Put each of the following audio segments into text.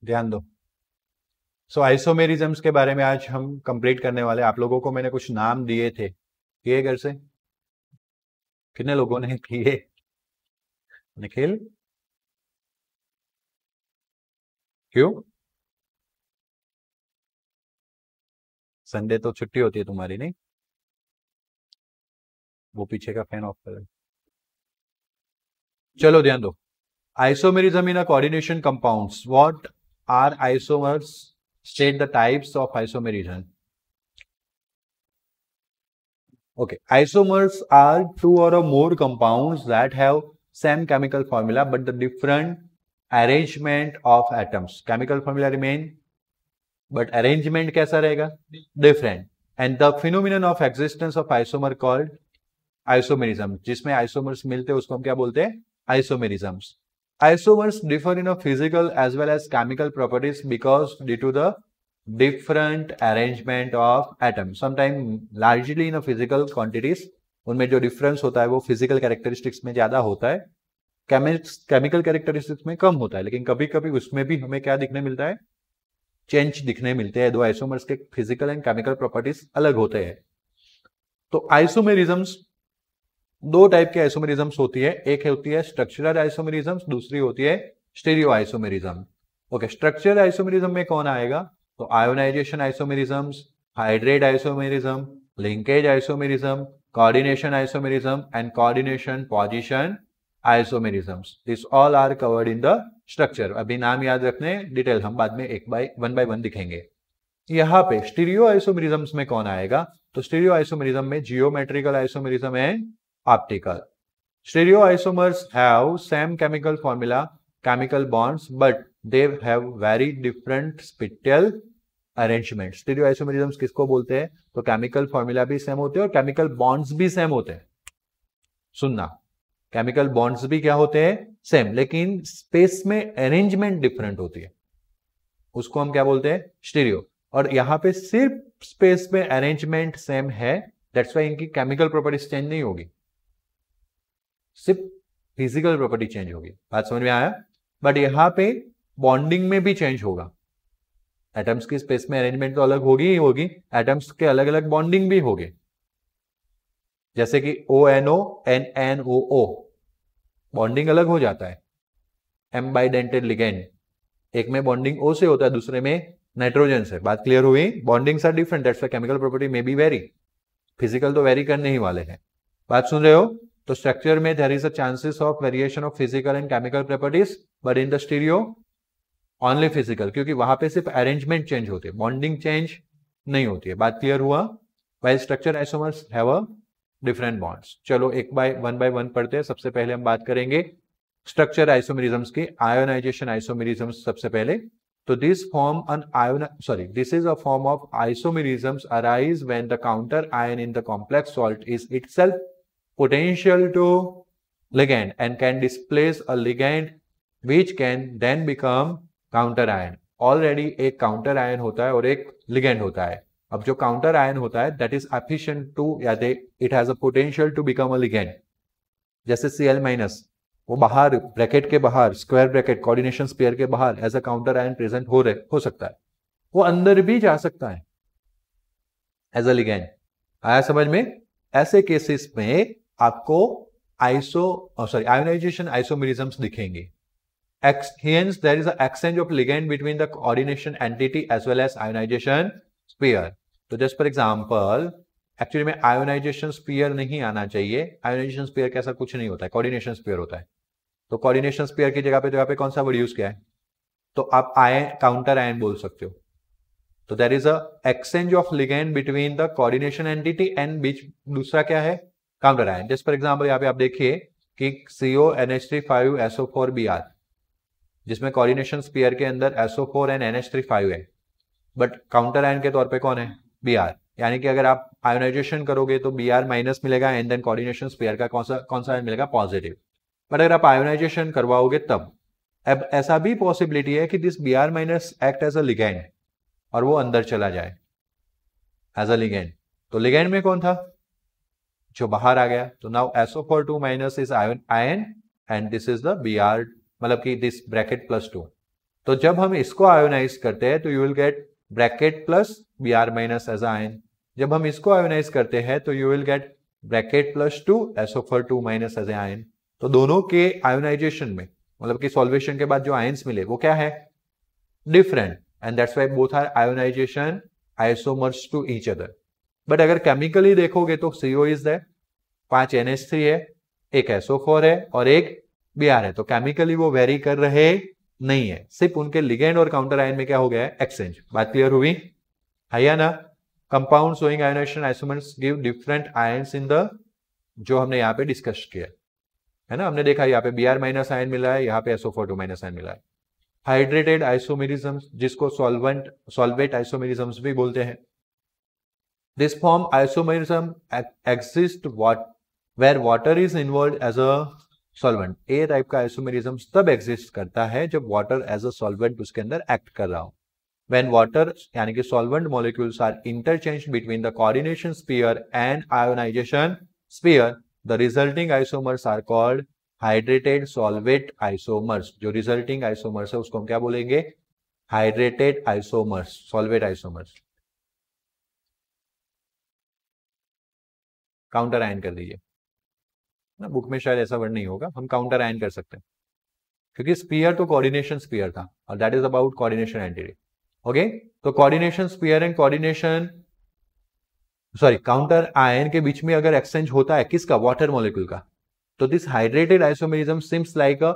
ध्यान दो। सो आइसोमेरिज्म्स के बारे में आज हम कंप्लीट करने वाले। आप लोगों को मैंने कुछ नाम दिए थे, किए घर से? कितने लोगों ने किए? निखिल, क्यों? संडे तो छुट्टी होती है तुम्हारी, नहीं? वो पीछे का फैन ऑफ कर। चलो ध्यान दो। Isomerism in a coordination compounds, what are isomers? State the types of isomerism. Okay, isomers are two or more compounds that have same chemical formula but the different arrangement of atoms. Chemical formula remain, but arrangement कैसा रहेगा? Different. And the phenomenon of existence of isomer called isomerism. जिसमें isomers मिलते हैं उसको हम क्या बोलते हैं? Isomerisms. Isomers differ in a physical as well as chemical properties because due to the different arrangement of atoms. Sometimes largely in a physical quantities, उनमें जो डिफरेंस होता है वो फिजिकल कैरेक्टरिस्टिक्स में ज्यादा होता है, केमिकल कैरेक्टरिस्टिक्स में कम होता है, लेकिन कभी कभी उसमें भी हमें क्या दिखने मिलता है? चेंज दिखने मिलते हैं। दो आइसोमर्स के फिजिकल एंड केमिकल प्रॉपर्टीज अलग होते हैं। तो आइसोमेरिज्म्स, दो टाइप के आइसोमेरिज्म्स होती है। एक होती है स्ट्रक्चरल आइसोमेरिज्म्स, दूसरी होती है stereo isomerism. Okay, structural isomerism में कौन आएगा? तो ionisation isomerisms, hydrate isomerism, linkage isomerism, coordination isomerism and coordination position isomerisms. This all are covered in the structure. अभी नाम याद रखने, डिटेल हम बाद में वन बाय वन दिखेंगे. यहाँ पे स्टीरियो आइसोमेरिज्म्स में कौन आएगा? तो स्टीरियो आइसोमेरिज्म में geometrical isomerism and optical. Stereoisomers have same chemical formula, chemical bonds, but they have very different spatial arrangements. Stereoisomerisms किसको बोलते हैं? तो केमिकल फॉर्मूला भी सेम होते हैं और केमिकल बॉन्ड्स भी सेम होते हैं. सुनना, केमिकल बॉन्ड्स भी क्या होते हैं? सेम, लेकिन स्पेस में अरेंजमेंट डिफरेंट होती है. उसको हम क्या बोलते हैं? स्टीरियो. और यहां पे सिर्फ स्पेस में अरेंजमेंट सेम है, दैट्स वाई इनकी केमिकल प्रॉपर्टीज चेंज नहीं होगी, सिर्फ फिजिकल प्रॉपर्टी चेंज होगी. बात समझ में आया? बट यहां पे बॉन्डिंग में भी चेंज होगा. एटम्स की स्पेस में अरेंजमेंट तो अलग होगी ही होगी, एटम्स के अलग अलग बॉन्डिंग भी होगी. जैसे कि ONO NNOO बॉन्डिंग अलग हो जाता है. M बाइडेंटेड लिगेंड, एक में बॉन्डिंग O से होता है, दूसरे में नाइट्रोजन से. बात क्लियर हुई? Bondings are different, that's why chemical property may be vary. Physical तो वेरी करने ही वाले हैं. बात सुन रहे हो? तो स्ट्रक्चर में there is a chances of variation of physical and chemical properties, but in the stereo only physical, क्योंकि वहां पे सिर्फ अरेंजमेंट चेंज होते हैं, बॉन्डिंग चेंज नहीं होती है. बात क्लियर हुआ? While structure isomers have a different bonds. चलो एक बाय वन पढ़ते हैं. सबसे पहले हम बात करेंगे स्ट्रक्चर आइसोमेरिज्म्स की. आयोनाइजेशन आइसोमेरिज्म्स सबसे पहले. तो this is a form of isomerisms arise when the counter ion in the complex salt is itself potential to ligand and can displace a ligand which can then become counter ion. Already एक counter ion होता है और एक ligand होता है. अब जो counter ion होता है that is efficient to या it has a potential to become a ligand. जैसे Cl माइनस, वो बाहर ब्रैकेट के बाहर, स्क्वायर ब्रैकेट कोऑर्डिनेशन स्पेयर के बाहर as a counter ion present हो सकता है. वो अंदर भी जा सकता है एज अ लिगैंड. आया समझ में? ऐसे केसेस में आपको आयोनाइजेशन आइसोमेरिज्म्स दिखेंगे. Hence there is an exchange of ligand between the coordination entity as well as ionization sphere. तो just for example, एक्चुअली में आयोनाइजेशन स्फीयर नहीं आना चाहिए. आयोनाइजेशन स्फीयर कैसा कुछ नहीं होता है, कोऑर्डिनेशन स्फीयर होता है. तो कोऑर्डिनेशन स्फीयर की जगह पे कौन सा वर्ड यूज किया है? तो आप आयन, काउंटर आयन बोल सकते हो. तो there is a exchange of ligand between the coordination entity and बीच दूसरा क्या है? Counter ion. Just for example यहाँ पे आप देखिए कि CONH3 5SO4Br, जिसमें कोऑर्डिनेशन स्फीयर के अंदर SO4 एंड NH3 है, बट काउंटर आयन के तौर पे कौन है? Br. यानी कि अगर आप आयोनाइजेशन करोगे तो Br माइनस मिलेगा एंड देन कोऑर्डिनेशन स्फीयर का कौन सा आयन मिलेगा? पॉजिटिव. बट अगर आप आयोनाइजेशन करवाओगे तब, अब ऐसा भी पॉसिबिलिटी है कि this Br minus act as a ligand और वो अंदर चला जाए एज अ लिगैंड. तो लिगैंड में कौन था? जो बाहर आ गया. तो now SO4 2 is ion and this is the Br, मतलब कि दिस ब्रैकेट +2. तो जब हम इसको आयोनाइज करते हैं तो you will get bracket plus Br minus as ion. जब हम इसको आयोनाइज करते हैं तो you will get bracket plus 2 SO4 minus as ion. तो दोनों के आयोनाइजेशन में, मतलब कि सॉल्वेशन के बाद जो आयंस मिले वो क्या है, different, and that's why both are ionization isomers to each other. But अगर केमिकली देखोगे तो CO इज देयर, 5 NH3 है, एक SO4 है और एक Br है, तो केमिकली वो वेरी कर रहे नहीं है, सिर्फ उनके लिगेंड और काउंटर आयन में क्या हो गया है, एक्सचेंज। बात क्लियर हुई है या ना? Compound showing ionization isomers give different ions in the, जो हमने यहाँ पे डिस्कस किया है ना, हमने देखा यहाँ पे Br माइनस आयन मिला है, यहाँ पे SO4 माइनस आयन मिला है। हाइड्रेटेड आइसोमेरिज्म्स, जिसको सॉल्वेट आइसोमेरिज्म्स भी बोलते हैं। This form isomerism exist where water is involve as a solvent. A type का आइसोमेरिज्म तब एग्जिस्ट करता है जब वाटर एज अ सॉल्वेंट उसके अंदर एक्ट कर रहा हो। When water यानी कि solvent molecules are interchanged between the coordination sphere and ionization sphere, the resulting isomers are called hydrated solvate isomers। जो resulting isomers है उसको हम क्या बोलेंगे, hydrated isomers, solvate isomers। Counter ion कर दीजिए ना, बुक में शायद ऐसा वर्ड नहीं होगा, हम काउंटर आयन कर सकते हैं क्योंकि स्पीयर तो कोऑर्डिनेशन स्पीयर था और that is about coordination entity. Okay, तो coordination sphere and coordination counter ion के बीच में अगर एक्सचेंज होता है किसका, वाटर मॉलिक्यूल का, तो this hydrated isomerism seems like a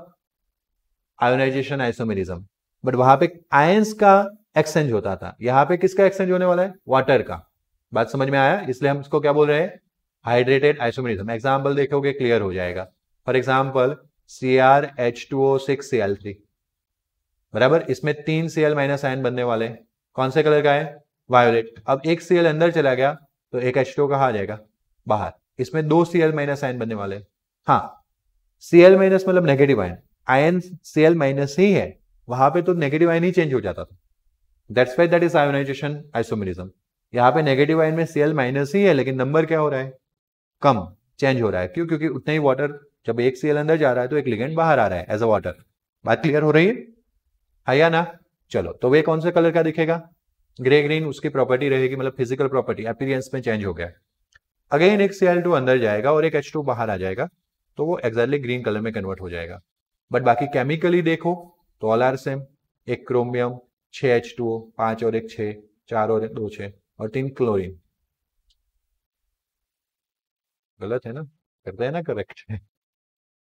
ionization isomerism, but वहां पे आयंस का एक्सचेंज होता था, यहां पे किसका एक्सचेंज होने वाला है, वाटर का। बात समझ में आया? इसलिए हम इसको क्या बोल रहे हैं, हाइड्रेटेड आइसोमेरिज्म। एग्जाम्पल देखोगे क्लियर हो जाएगा। फॉर एग्जाम्पल CrH2O6Cl3, बराबर, इसमें 3 Cl माइनस आयन बनने वाले हैं, कौन से कलर का है, वायोलेट। अब एक Cl अंदर चला गया तो एक H2O कहाँ आ जाएगा, बाहर। इसमें 2 Cl माइनस आयन बनने वाले हैं। हाँ, Cl माइनस मतलब negative ion, ion Cl minus ही है, वहां पे तो नेगेटिव आयन ही चेंज हो जाता था, that's why that is ionization isomerism. यहाँ पे नेगेटिव आयन में Cl माइनस ही है लेकिन नंबर क्या हो रहा है, कम, चेंज हो रहा है। क्यों? क्योंकि उतना ही वाटर, जब एक Cl अंदर जा रहा है तो एक लिगेंड बाहर आ रहा है एज अ वाटर। बात क्लियर हो रही है या ना? चलो, तो वे कौन से कलर का दिखेगा, ग्रे ग्रीन, उसकी प्रॉपर्टी रहेगी, मतलब फिजिकल प्रॉपर्टी, अपीयरेंस में चेंज हो गया। अगेन एक Cl2 अंदर जाएगा और एक H2 बाहर आ जाएगा तो वो एक्जैक्टली ग्रीन कलर में कन्वर्ट हो जाएगा। बट बाकी केमिकली देखो तो ऑल आर सेम, एक क्रोमियम, 6 H2O, 5 और एक 6, 4 और 2 6 और 3 क्लोरीन। गलत है ना, करते हैं ना करेक्ट।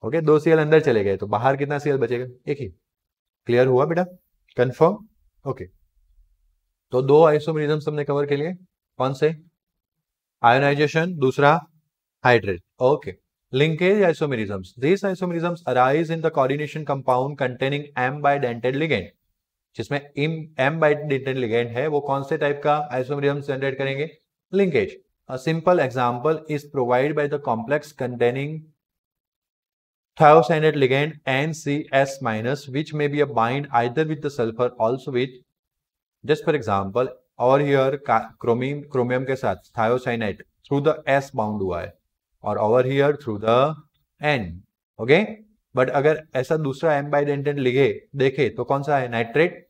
ओके, 2 Cl अंदर चले गए तो बाहर कितना Cl बचेगा, एक ही। क्लियर हुआ बेटा, कंफर्म? ओके, तो 2 आइसोमेरिज्म्स हमने कवर के लिए, कौन से, आयोनाइजेशन, दूसरा hydrate. Okay, linkage isomerisms, this isomerisms arise in the coordination compound containing M bidentate ligand. जिसमें M बाइडेंटेड लिगेंड है वो कौन से टाइप का आइसोमेरिज्म जनरेट करेंगे, linkage. A simple example is provided by the complex containing thiocyanate ligand NCS-, which may be a bind either with the sulfur also with, just for example, और here chromium के साथ thiocyanate through the S bound हुआ है और over here through the N, okay? But अगर ऐसा दूसरा M bidentate लिगे देखे तो कौन सा है, नाइट्रेट,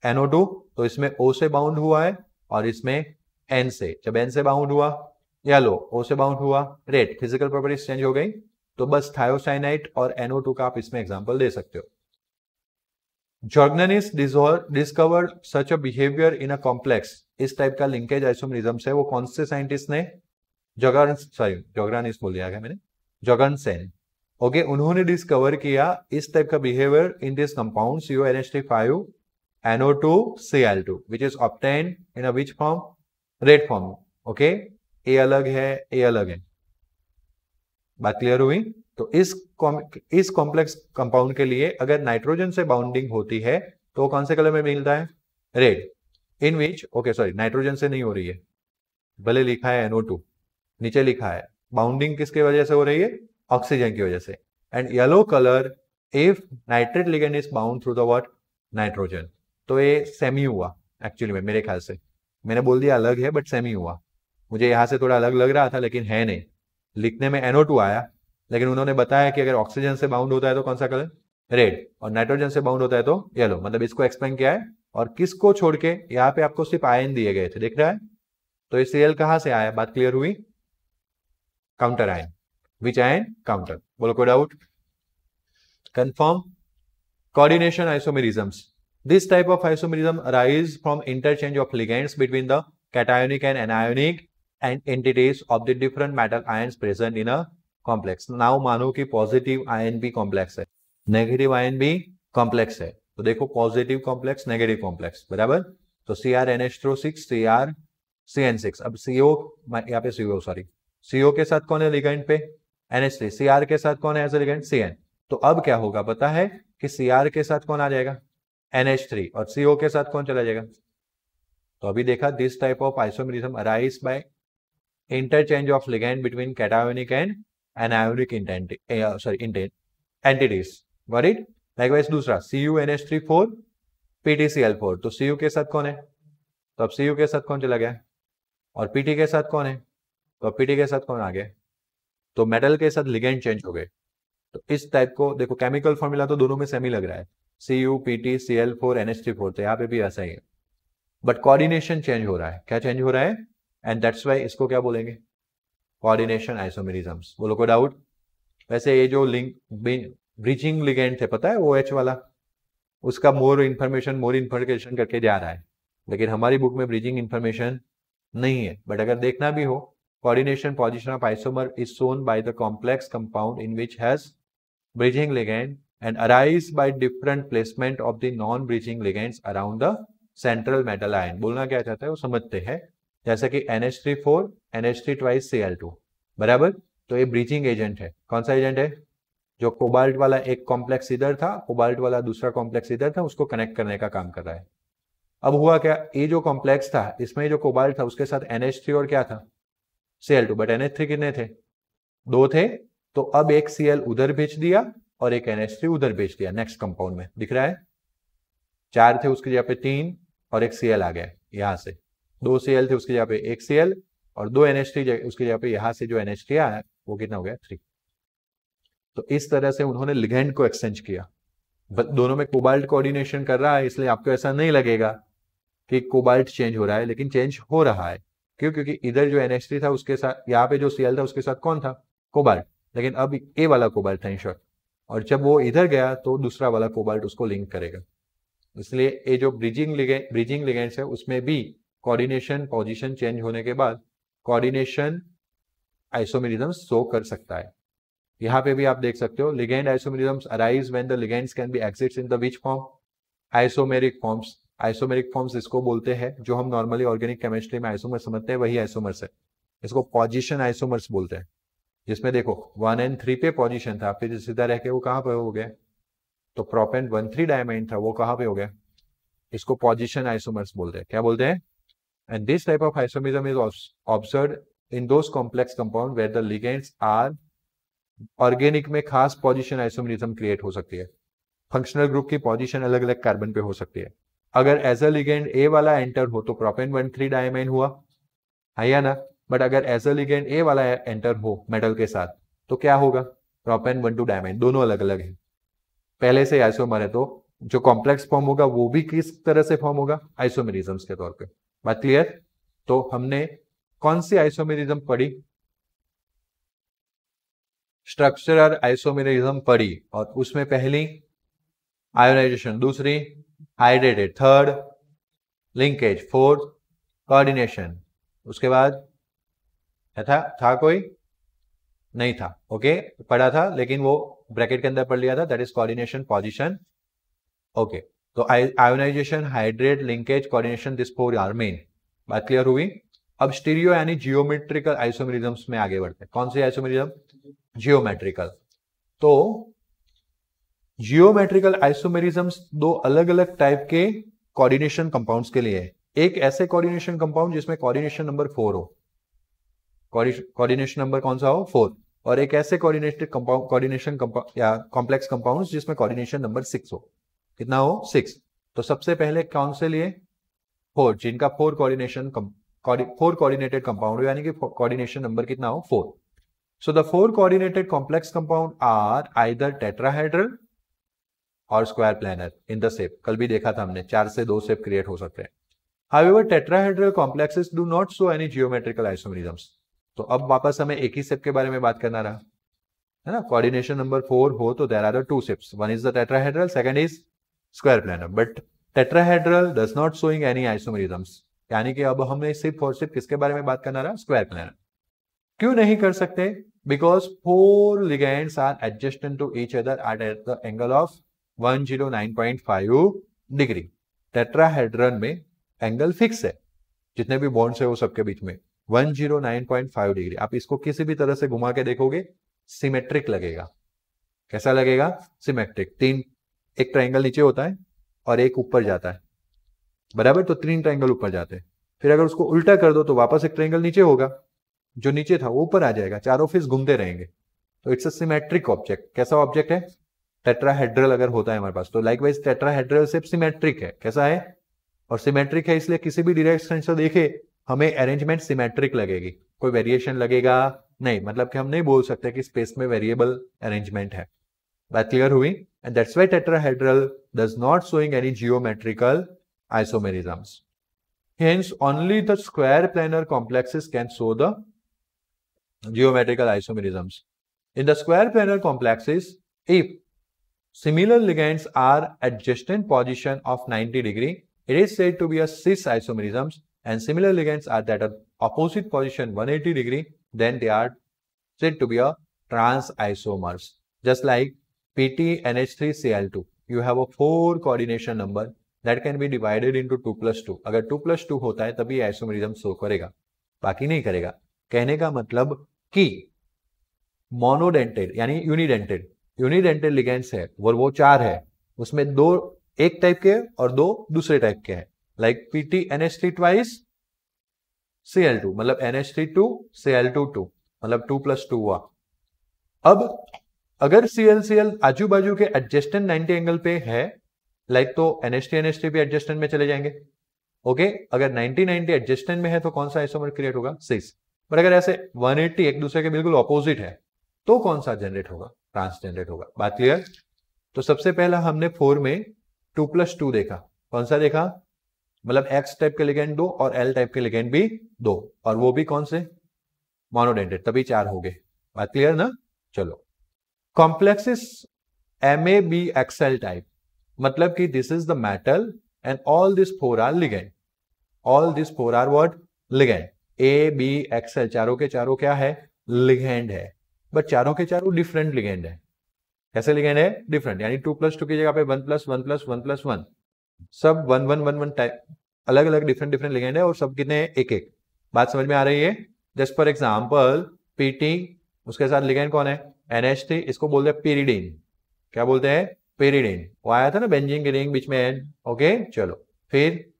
NO2, तो इसमें O से बाउंड हुआ है और इसमें N से। जब N से बाउंड हुआ येलो, O से बाउंड हुआ रेड, फिजिकल प्रॉपर्टीज चेंज हो गई। तो बस थायोसाइनाइट और NO2 का आप इसमें एग्जांपल दे सकते हो। जॉर्गनानिस discovered such a behaviour in a complex, इस टाइप का लिंकेज आइसोमेरिज्म्स है वो कौन से साइंटिस्ट ने, जॉर्गनानिस बोल दिया क्या मैंने, जॉर्गनसेन। ओके, उन्होंने डिस्कवर किया इस टाइप का behaviour in this compound CONH3 NO2 Cl2 which is obtained in a which form, red form. Okay, A अलग है, ए अलग है। बात क्लियर हुई? तो इस कॉम्प्लेक्स कंपाउंड के लिए अगर नाइट्रोजन से बाउंडिंग होती है तो कौन से कलर में मिलता है, रेड। इन विच, ओके सॉरी, नाइट्रोजन से नहीं हो रही है, भले लिखा है NO2, नीचे लिखा है बाउंडिंग किसकी वजह से हो रही है, ऑक्सीजन की वजह से। And yellow colour if nitrate ligand is bound through the what, nitrogen. तो ये सेमी हुआ एक्चुअली में, मेरे ख्याल से मैंने बोल दिया अलग है बट सेमी हुआ, मुझे यहां से थोड़ा अलग लग रहा था लेकिन है नहीं, लिखने में NO2 आया लेकिन उन्होंने बताया कि अगर ऑक्सीजन से बाउंड होता है तो कौन सा कलर, रेड, और नाइट्रोजन से बाउंड होता है तो येलो। मतलब इसको एक्सप्लेन किया है। और किसको छोड़ के, यहाँ पे आपको सिर्फ आयन दिए गए थे, दिख रहा है? तो ये Cl कहां से आया, बात क्लियर हुई? Counter ion. विच आयन? काउंटर। बोलो कोई doubt? Confirm. Coordination isomerisms. This type of isomerism arise from interchange of ligands between the cationic and anionic and entities of the different metal ions present in a complex. Now मानो कि positive ion भी complex है, negative ion भी complex है। तो देखो positive complex, negative complex, बराबर। तो CrNH6 CrCN6। अब CO, यहाँ पे CO सॉरी, CO के साथ कौन है लिगेंड पे? NH3। Cr के साथ कौन है एज ए लिगेंड? Cn। तो अब क्या होगा पता है कि Cr के साथ कौन आ जाएगा? NH3। और CO के साथ कौन चला जाएगा? तो अभी देखा, this type of isomerism arise by interchange of ligand between cationic and anionic entities. Got it? Likewise दूसरा CuNH3 PtCl4। तो Cu के साथ कौन है? तो अब Cu के साथ कौन चला गया? और Pt के साथ कौन है? तो अब Pt के साथ कौन आ गया? तो मेटल के साथ लिगेंड चेंज हो गए। तो इस टाइप को देखो, केमिकल फॉर्मूला तो दोनों में सेम ही लग रहा है, CuPtCl4NH3 तो यहाँ पे भी ऐसा ही है, बट कोऑर्डिनेशन चेंज हो रहा है। क्या चेंज हो रहा है? एंड दैट्स वाई इसको क्या बोलेंगे? कोऑर्डिनेशन आइसोमेरिज्म्स। बोलो कोई डाउट? वैसे ये जो लिंक ब्रिजिंग लिगेंड थे, पता है OH वाला, उसका मोर इन्फॉर्मेशन करके जा रहा है, लेकिन हमारी बुक में ब्रिजिंग इन्फॉर्मेशन नहीं है। बट अगर देखना भी हो, coordination position of isomer is shown by the complex compound in which has bridging ligand and arise by different placement of the non-bridging ligands around the central metal ion। बोलना क्या चाहता है वो समझते हैं। जैसे कि NH3 NH3 twice Cl2, बराबर। तो ये ब्रिजिंग एजेंट है। कौन सा एजेंट है? जो कोबाल्ट वाला एक कॉम्प्लेक्स इधर था, कोबाल्ट वाला दूसरा कॉम्प्लेक्स इधर था, उसको कनेक्ट करने का काम कर रहा है। अब हुआ क्या, ये जो कॉम्प्लेक्स था, इसमें जो कोबाल्ट था उसके साथ NH3 और क्या था? Cl2। बट NH3 कितने थे? 2 थे। तो अब एक Cl उधर भेज दिया और एक NH3 उधर भेज दिया। नेक्स्ट कंपाउंड में दिख रहा है, 4 थे उसकी जगह पे 3 और एक Cl आ गया यहां से। 2 Cl थे उसकी जगह पे एक Cl और 2 NH3 उसकी जगह पे यहां से जो NH3 आया वो कितना हो गया? 3। तो इस तरह से उन्होंने लिगेंड को एक्सचेंज किया। दोनों में कोबाल्ट कोऑर्डिनेशन कर रहा है, इसलिए आपको ऐसा नहीं लगेगा कि कोबाल्ट चेंज हो रहा है, लेकिन चेंज हो रहा है। क्यों? क्योंकि इधर जो NH3 था उसके साथ, यहाँ पे जो Cl था उसके साथ कौन था? कोबाल्ट। लेकिन अब ए वाला कोबाल्ट था इन शॉर्ट, और जब वो इधर गया तो दूसरा वाला कोबाल्ट उसको लिंक करेगा। इसलिए ये जो ब्रिजिंग लिगेंड्स है उसमें भी कोऑर्डिनेशन पोजीशन चेंज होने के बाद कोऑर्डिनेशन आइसोमेरिज्म शो कर सकता है। यहाँ पे भी आप देख सकते हो, ligand isomerisms arise when the ligands can be exist in the which form? Isomeric forms. Isomeric forms इसको बोलते हैं, जो हम नॉर्मली ऑर्गेनिक केमिस्ट्री में आइसोमर समझते हैं वही आइसोमर्स है। इसको पोजीशन आइसोमर्स बोलते हैं, जिसमें देखो 1 and 3 पे पोजीशन था, फिर सीधा रह के वो कहां पे हो गया? तो प्रोपेन 1,3 डायमाइन था, वो कहां पे हो गया? इसको पोजीशन आइसोमर्स बोलते हैं। क्या बोलते हैं? And this type of isomerism is observed in those complex compound where the ligands are organic में खास पोजीशन आइसोमेरिज्म क्रिएट हो सकती है। फंक्शनल ग्रुप की पोजीशन अलग अलग कार्बन पे हो सकती है। अगर एज अ लिगेंड ए वाला एंटर हो तो प्रोपेन 1,3 डायमाइन हुआ है या ना? बट अगर एज अ लिगेंड ए वाला एंटर हो मेटल के साथ तो क्या होगा? Propane 1,2 diamine. दोनों अलग अलग है, पहले से आइसोमर है, तो जो कॉम्प्लेक्स फॉर्म होगा वो भी किस तरह से फॉर्म होगा? आइसोमेरिज्म्स के तौर पे। बात क्लियर? तो हमने कौन सी आइसोमेरिज्म पढ़ी? स्ट्रक्चरल आइसोमेरिज्म पढ़ी, और उसमें पहली आयोनाइजेशन, दूसरी hydrated, third linkage, fourth coordination. उसके बाद था कोई? नहीं था। ओके, पढ़ा था लेकिन वो ब्रैकेट के अंदर पढ़ लिया था, that is coordination position. Okay, तो ionisation, hydrate, linkage, coordination, this four are main. बात क्लियर हुई? अब स्टीरियो यानी जियोमेट्रिकल आइसोमेरिज्म्स में आगे बढ़ते हैं। कौन सी आइसोमेरिज्म? जियोमेट्रिकल। तो जियोमेट्रिकल आइसोमेरिज्म्स दो अलग अलग टाइप के कोऑर्डिनेशन कंपाउंड्स के लिए है। एक ऐसे कोऑर्डिनेशन कंपाउंड जिसमें कोऑर्डिनेशन नंबर 4 हो, कोऑर्डिनेशन नंबर कौन सा हो? 4। और एक ऐसे कोऑर्डिनेशन या कॉम्प्लेक्स कंपाउंड जिसमें कोऑर्डिनेशन नंबर 6 हो। कितना हो? 6। तो सबसे पहले कौन से लिए? 4, जिनका 4 कोऑर्डिनेटेड कंपाउंड हो, यानी कि कोऑर्डिनेशन नंबर कितना हो? 4। So the 4 coordinated complex compound are either tetrahedral और square planar in the shape, कल भी देखा था हमने 4 से 2 शेप क्रिएट हो सकते हैं। However tetrahedral complexes do not show any geometrical isomerisms. तो अब वापस हमें एक ही शेप के बारे में बात करना रहा है ना। कोऑर्डिनेशन नंबर 4 हो तो there are the 2 shapes, one is the tetrahedral, second is square planar, but tetrahedral does not showing any isomerisms, यानी कि अब हमें सिर्फ और सिर्फ किसके बारे में बात करना रहा, स्क्वायर प्लानर। क्यों नहीं कर सकते? Because 4 ligands are adjacent to each other at the angle of 109.5 degree. Tetrahedral में एंगल फिक्स है, जितने भी बॉन्ड्स है वो सबके बीच में 109.5 डिग्री। आप इसको किसी भी तरह से घुमा के देखोगे सिमेट्रिक लगेगा। कैसा लगेगा? सिमेट्रिक। एक ट्रायंगल नीचे होता है और एक ऊपर जाता है, बराबर, तो 3 ट्रायंगल ऊपर जाते हैं। फिर अगर उसको उल्टा कर दो तो वापस एक ट्रायंगल नीचे होगा, जो नीचे था वो ऊपर आ जाएगा, चारों फेस घूमते रहेंगे। तो इट्स अ सिमेट्रिक ऑब्जेक्ट। कैसा ऑब्जेक्ट है? टेट्राहेड्रल अगर होता है हमारे पास तो लाइकवाइज टेट्राहेड्रल शेप सिमेट्रिक है। कैसा है? और सिमेट्रिक है इसलिए किसी भी डायरेक्शन से देखे हमें अरेंजमेंट सिमेट्रिक लगेगी, कोई वेरिएशन लगेगा नहीं, मतलब कि हम नहीं बोल सकते कि स्पेस में वेरिएबल अरेंजमेंट है। बात क्लियर हुई? And that's why tetrahedral does not showing any geometrical isomerisms. Hence, only the square planar complexes can show the geometrical isomerisms. In the square planar complexes, if similar ligands are adjacent position of 90 degree, it is said to be a cis isomerisms, and similar ligands are that at opposite position 180 degree, then they are said to be a trans isomers. Just like PTNH3Cl2, you have a 4 coordination number that can be divided into 2+2. अगर 2+2 होता है तभी isomerism show करेगा, बाकी नहीं करेगा। कहने का मतलब कि मोनोडेंटेड यानी यूनिडेंटेड लिगेंड्स है वो 4 है, उसमें 2 एक टाइप के और 2 दूसरे टाइप के हैं। लाइक PTNH3 ट्वाइस Cl2 मतलब NH3 2 Cl2 मतलब 2+2 हुआ। अब अगर Cl आजू बाजू के एडजेस्टेंट 90 एंगल पे है, लाइक तो NH3 भी एडजस्टेंट में चले जाएंगे। ओके, अगर 90 एडजस्टेंट में है तो कौन सा आइसोमर क्रिएट होगा? 6। पर अगर ऐसे 180 एक दूसरे के बिल्कुल ऑपोजिट है तो कौन सा जनरेट होगा? ट्रांस जनरेट होगा। बात क्लियर? तो सबसे पहला हमने 4 में 2+2 देखा। कौन सा देखा? मतलब X टाइप के लिगेंड 2 और L टाइप के लिगेंड भी 2, और वो भी कौन से? मोनोडेंटेड, तभी 4 हो गए। बात क्लियर ना? चलो, कॉम्प्लेक्सिस MABXL टाइप, मतलब कि this is the metal and all this 4 are ligand. All this 4 are what? Ligand. ABXL चारों के चारों क्या है? लिगेंड है, बट चारों के चारों डिफरेंट लिगेंड है। कैसे लिगेंड है? डिफरेंट, यानी 2+2 की जगह पे 1+1+1+1 सब 1-1-1-1 टाइप अलग अलग डिफरेंट लिगेंड है, और सब कितने हैं? एक। बात समझ में आ रही है? जस्ट फॉर एग्जाम्पल PT, उसके साथ लिगेंड कौन है? NH3, इसको बोलते हैं पेरिडीन। क्या बोलते हैं? पेरिडीन। वो आया था ना बेंजीन की रिंग बीच में N। ओके, चलो फिर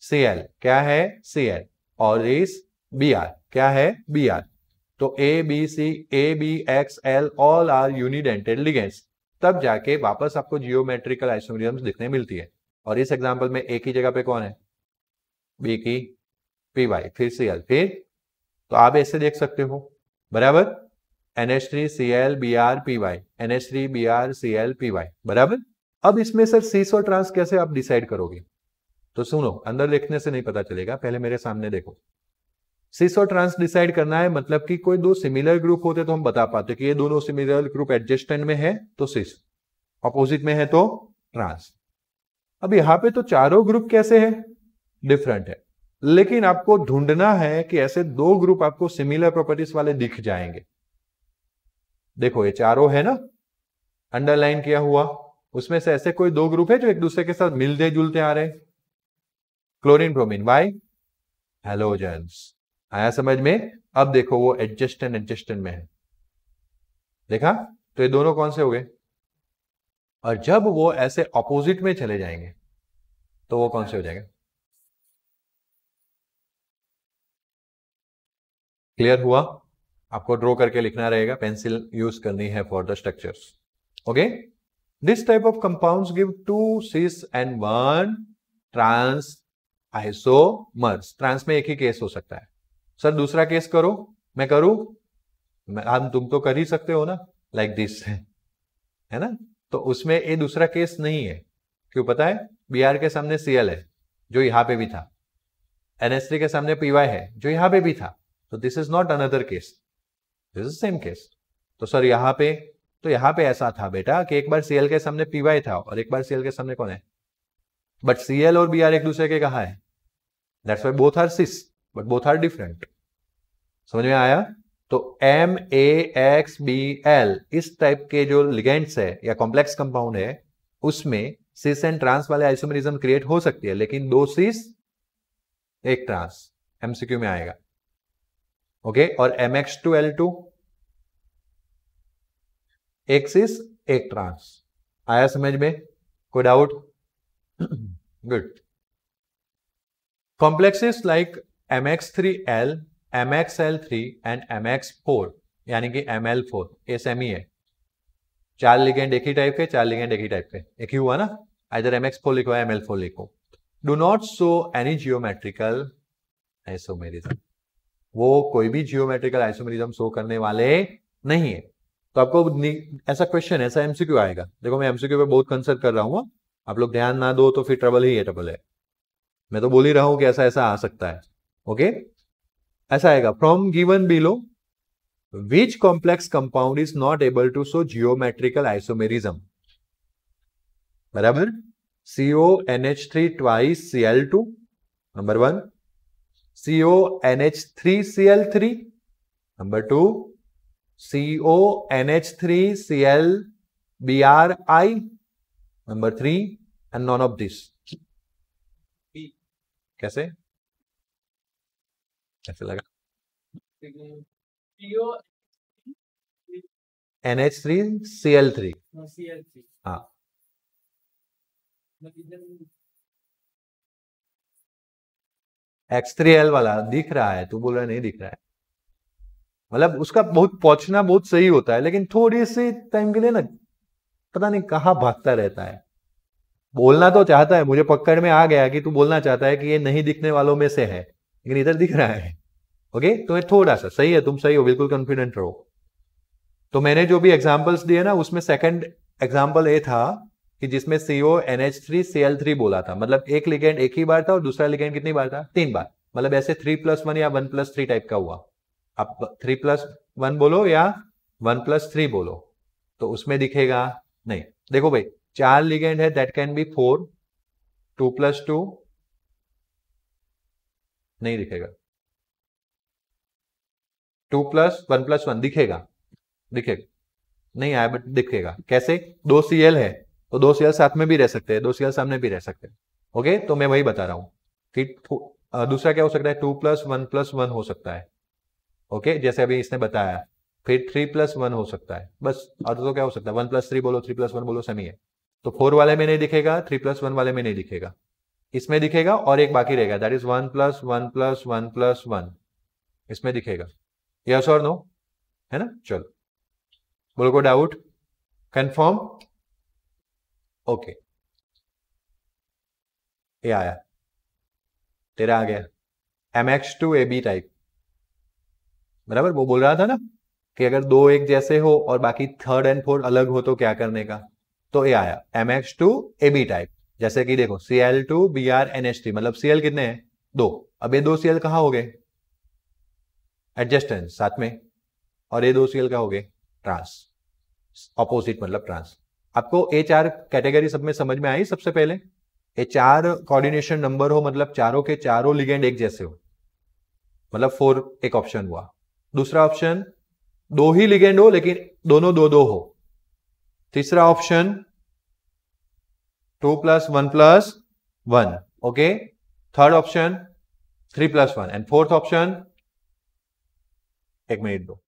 Cl क्या है? Cl, और इस Br क्या है? Br। तो ABXL all are unidentate ligands, तब जाके वापस आपको जियोमेट्रिकल आइसोमेरिज्म्स दिखने मिलती है। और इस एग्जांपल में A की जगह पे कौन है? B की PY, फिर Cl, फिर तो आप ऐसे देख सकते हो, बराबर, NH3Cl Br PY, NH3 Br Cl PY, बराबर। अब इसमें सर सिस और ट्रांस कैसे आप डिसाइड करोगे? तो सुनो, अंदर देखने से नहीं पता चलेगा, पहले मेरे सामने देखो। सिस और ट्रांस डिसाइड करना है, मतलब कि कोई 2 सिमिलर ग्रुप होते तो हम बता पाते कि ये दोनों सिमिलर ग्रुप एडजस्टेंट में है तो सिस, ऑपोजिट में है तो ट्रांस। अब यहां पे तो चारों ग्रुप कैसे है? डिफरेंट है, लेकिन आपको ढूंढना है कि ऐसे 2 ग्रुप आपको सिमिलर प्रॉपर्टीज वाले दिख जाएंगे। देखो ये चारों है ना, अंडरलाइन किया हुआ, उसमें से ऐसे कोई 2 ग्रुप है जो एक दूसरे के साथ मिलते जुलते आ रहे हैं। Chlorine bromine, Y halogens. आया समझ में? अब देखो वो एडजस्टेंट में है, देखा? तो ये दोनों कौन से हो गए? और जब वो ऐसे ऑपोजिट में चले जाएंगे तो वो कौन से हो जाएंगे? क्लियर हुआ? आपको ड्रॉ करके लिखना रहेगा, पेंसिल यूज करनी है for the structures. Okay, this type of compounds give 2 cis and 1 trans आइसोमर्स। ट्रांस में एक ही केस हो सकता है। सर दूसरा केस करो, मैं करूं? हम तुम तो कर ही सकते हो ना, लाइक दिस, है ना? तो उसमें ये दूसरा केस नहीं है। क्यों पता है? Br के सामने Cl है जो यहां पे भी था, NH3 के सामने Py है जो यहां पे भी था, तो this is not another case, this is same case. तो सर यहां पे, तो यहां पे ऐसा था बेटा कि एक बार Cl के सामने Py था और एक बार Cl के सामने कौन है, बट Cl और Br एक दूसरे के कहा है, that's why both are cis but both are different. समझ में आया? तो MAXBL इस टाइप के जो लिगेंड्स है या कॉम्प्लेक्स कंपाउंड है उसमें सिस एंड ट्रांस वाले आइसोमेरिज्म क्रिएट हो सकती है, लेकिन दो सिस एक ट्रांस, एमसीक्यू में आएगा। ओके, और MX2L2 एक सिस एक ट्रांस। आया समझ में? कोई doubt? Good. Complexes like MX3L, MXL3 and MX4 यानी कि ML4 ये सेम ही है। चार लिगेंड एक ही टाइप के, चार लिगेंड एक ही टाइप के, एक ही हुआ ना, इधर MX4 लिखो या ML4 लिखो। Do not show any geometrical isomerism, वो कोई भी जियोमेट्रिकल आइसोमेरिज्म शो करने वाले नहीं है। तो आपको ऐसा क्वेश्चन, ऐसा एमसीक्यू आएगा। देखो मैं एमसीक्यू पे बहुत कंसर्न कर रहा हूं, आप लोग ध्यान ना दो तो फिर ट्रबल ही है, ट्रबल है। मैं तो बोल ही रहा हूं कि ऐसा ऐसा आ सकता है। ओके, ऐसा आएगा, from given below which complex compound is not able to show geometrical isomerism? बराबर, CONH3 twice Cl2 number 1, CONH3Cl3 number 2, CONH3Cl Bri number 3 and none of this. कैसे कैसे लगा? NH3Cl3, हाँ X3L वाला दिख रहा है, तू बोल रहा है नहीं दिख रहा है। मतलब उसका बहुत पहुंचना बहुत सही होता है, लेकिन थोड़ी सी टाइम के लिए ना पता नहीं कहां भागता रहता है। बोलना तो चाहता है, मुझे पकड़ में आ गया कि तू बोलना चाहता है कि ये नहीं दिखने वालों में से है, लेकिन इधर दिख रहा है। ओके, तो ये थोड़ा सा सही है, तुम सही हो, बिल्कुल कॉन्फिडेंट रहो। तो मैंने जो भी एग्जांपल्स दिए ना उसमें सेकंड एग्जांपल ये था कि जिसमें CONH3Cl3 बोला था, मतलब एक लिगेंड एक ही बार था और दूसरा लिगेंड कितनी बार था, 3 बार, मतलब ऐसे 3+1 या 1+3 टाइप का हुआ। आप 3+1 बोलो या 1+3 बोलो तो उसमें दिखेगा नहीं। देखो भाई, 4 लिगेंड है, दैट कैन बी 4, 2+2 नहीं दिखेगा, 2+1+1 दिखेगा, दिखेगा नहीं आया बट दिखेगा। कैसे? 2 Cl है तो 2 Cl साथ में भी रह सकते हैं, 2 Cl सामने भी रह सकते हैं। ओके, तो मैं वही बता रहा हूं कि दूसरा क्या हो सकता है, 2+1+1 हो सकता है। ओके, जैसे अभी इसने बताया, फिर 3+1 हो सकता है बस, और तो क्या हो सकता है, 1+3 बोलो 3+1 बोलो सेम ही है। तो 4 वाले में नहीं दिखेगा, 3+1 वाले में नहीं दिखेगा, इसमें दिखेगा और एक बाकी रहेगा, दैट इज 1+1+1+1 इसमें दिखेगा। यस और नो? है ना? चलो बोलो, को डाउट? कंफर्म? ओके, ये आया, तेरा आ गया MX2AB टाइप। बराबर, वो बोल रहा था ना कि अगर दो एक जैसे हो और बाकी थर्ड एंड फोर्थ अलग हो तो क्या करने का, तो ये आया MX2AB टाइप। जैसे कि देखो Cl2Br NH3, मतलब Cl कितने हैं, 2, अब ये 2 Cl कहां हो गए, एडजस्टेंस साथ में, और ये 2 Cl का हो गए ट्रांस, ऑपोजिट मतलब ट्रांस। आपको ये चार कैटेगरी सब में समझ में आई? सबसे पहले ये चार कोऑर्डिनेशन नंबर हो, मतलब चारों के चारों लिगेंड एक जैसे हो, मतलब 4 एक ऑप्शन हुआ। दूसरा ऑप्शन, दो ही लिगेंड हो लेकिन दोनों दो दो हो। तीसरा option 2+1+1, okay. Third option 3+1 and fourth option, एक मिनट दो,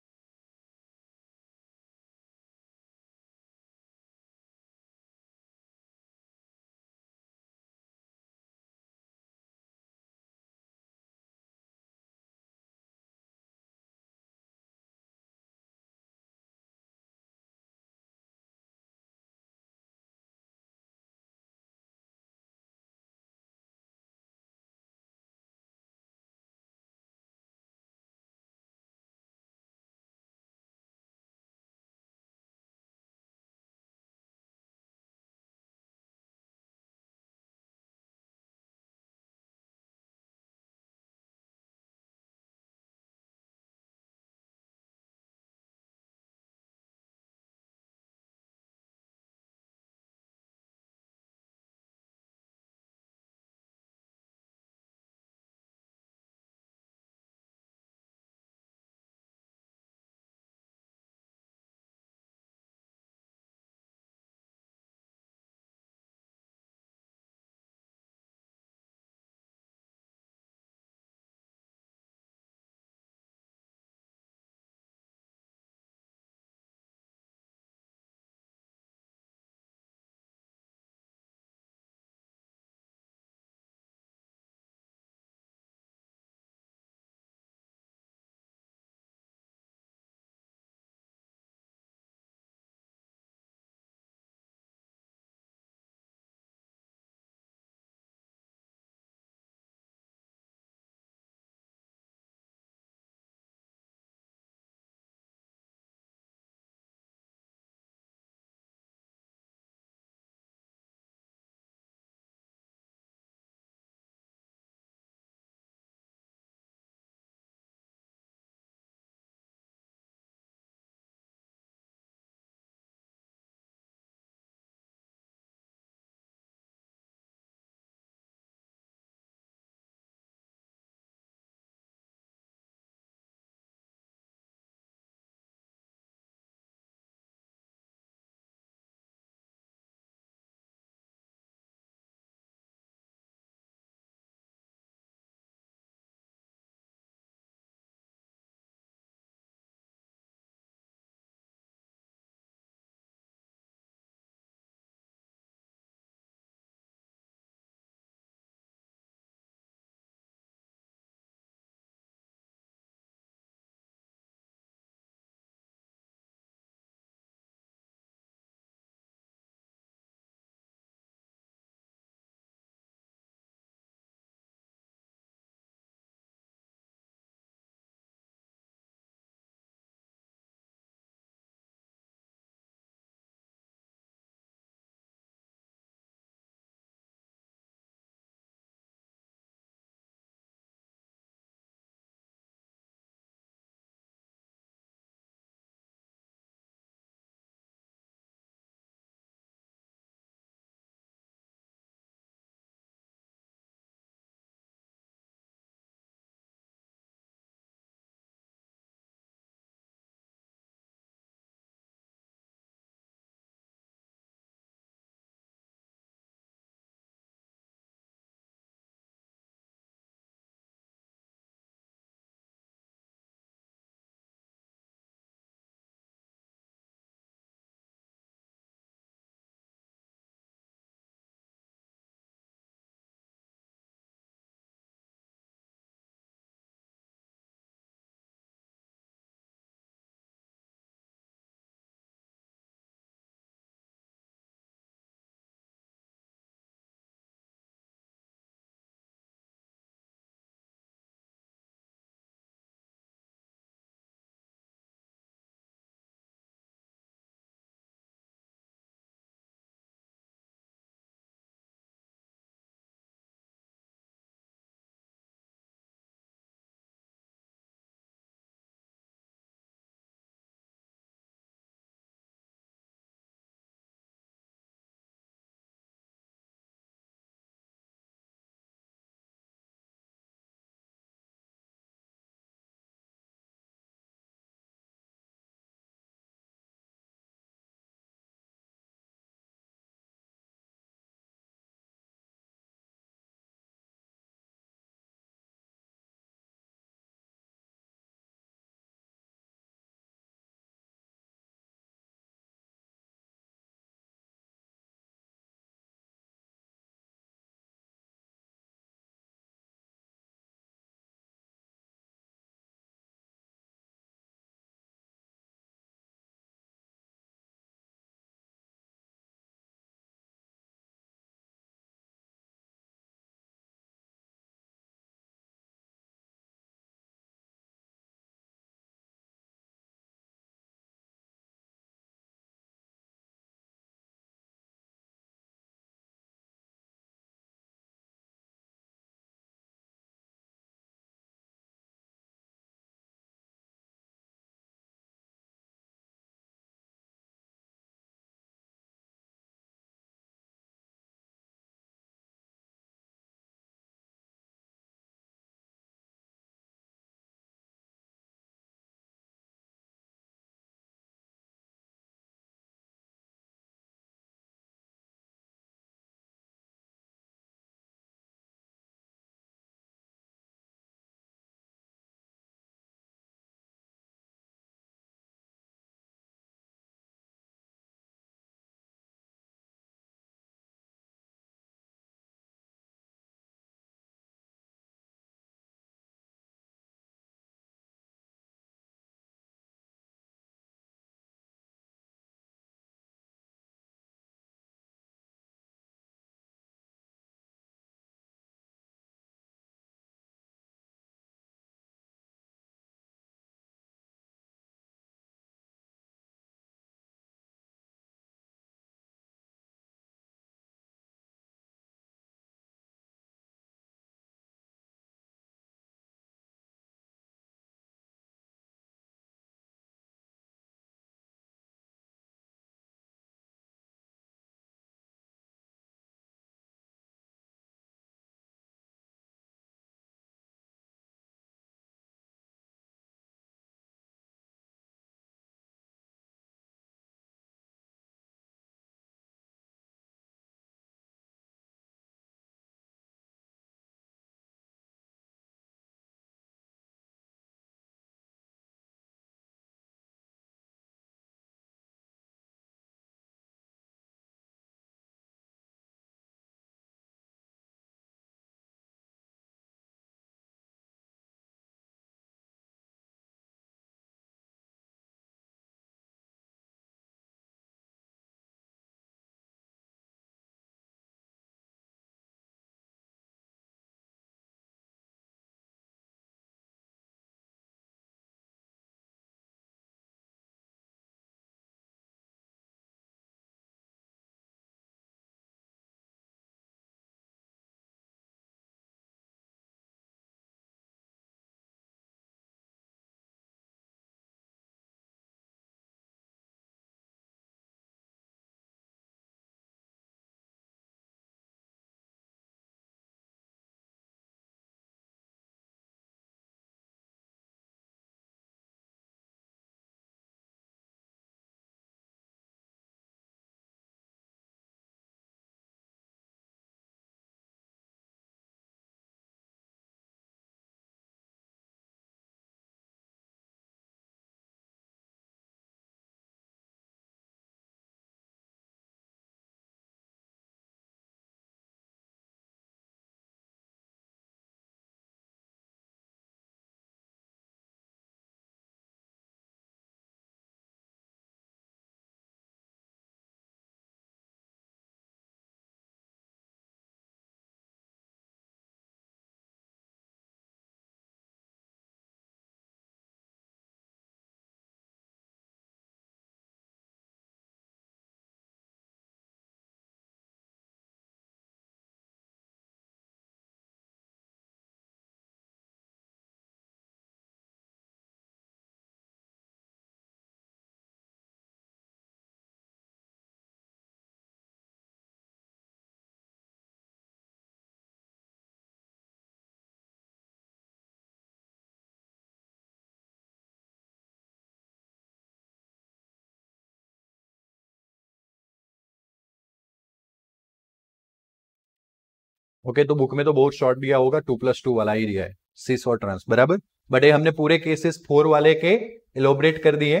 ओके, तो बुक में तो बहुत शॉर्ट दिया होगा, 2+2 वाला ही दिया है, सिस और ट्रांस, बराबर। बट ये हमने पूरे केसेस 4 वाले के एलोबरेट कर दिए।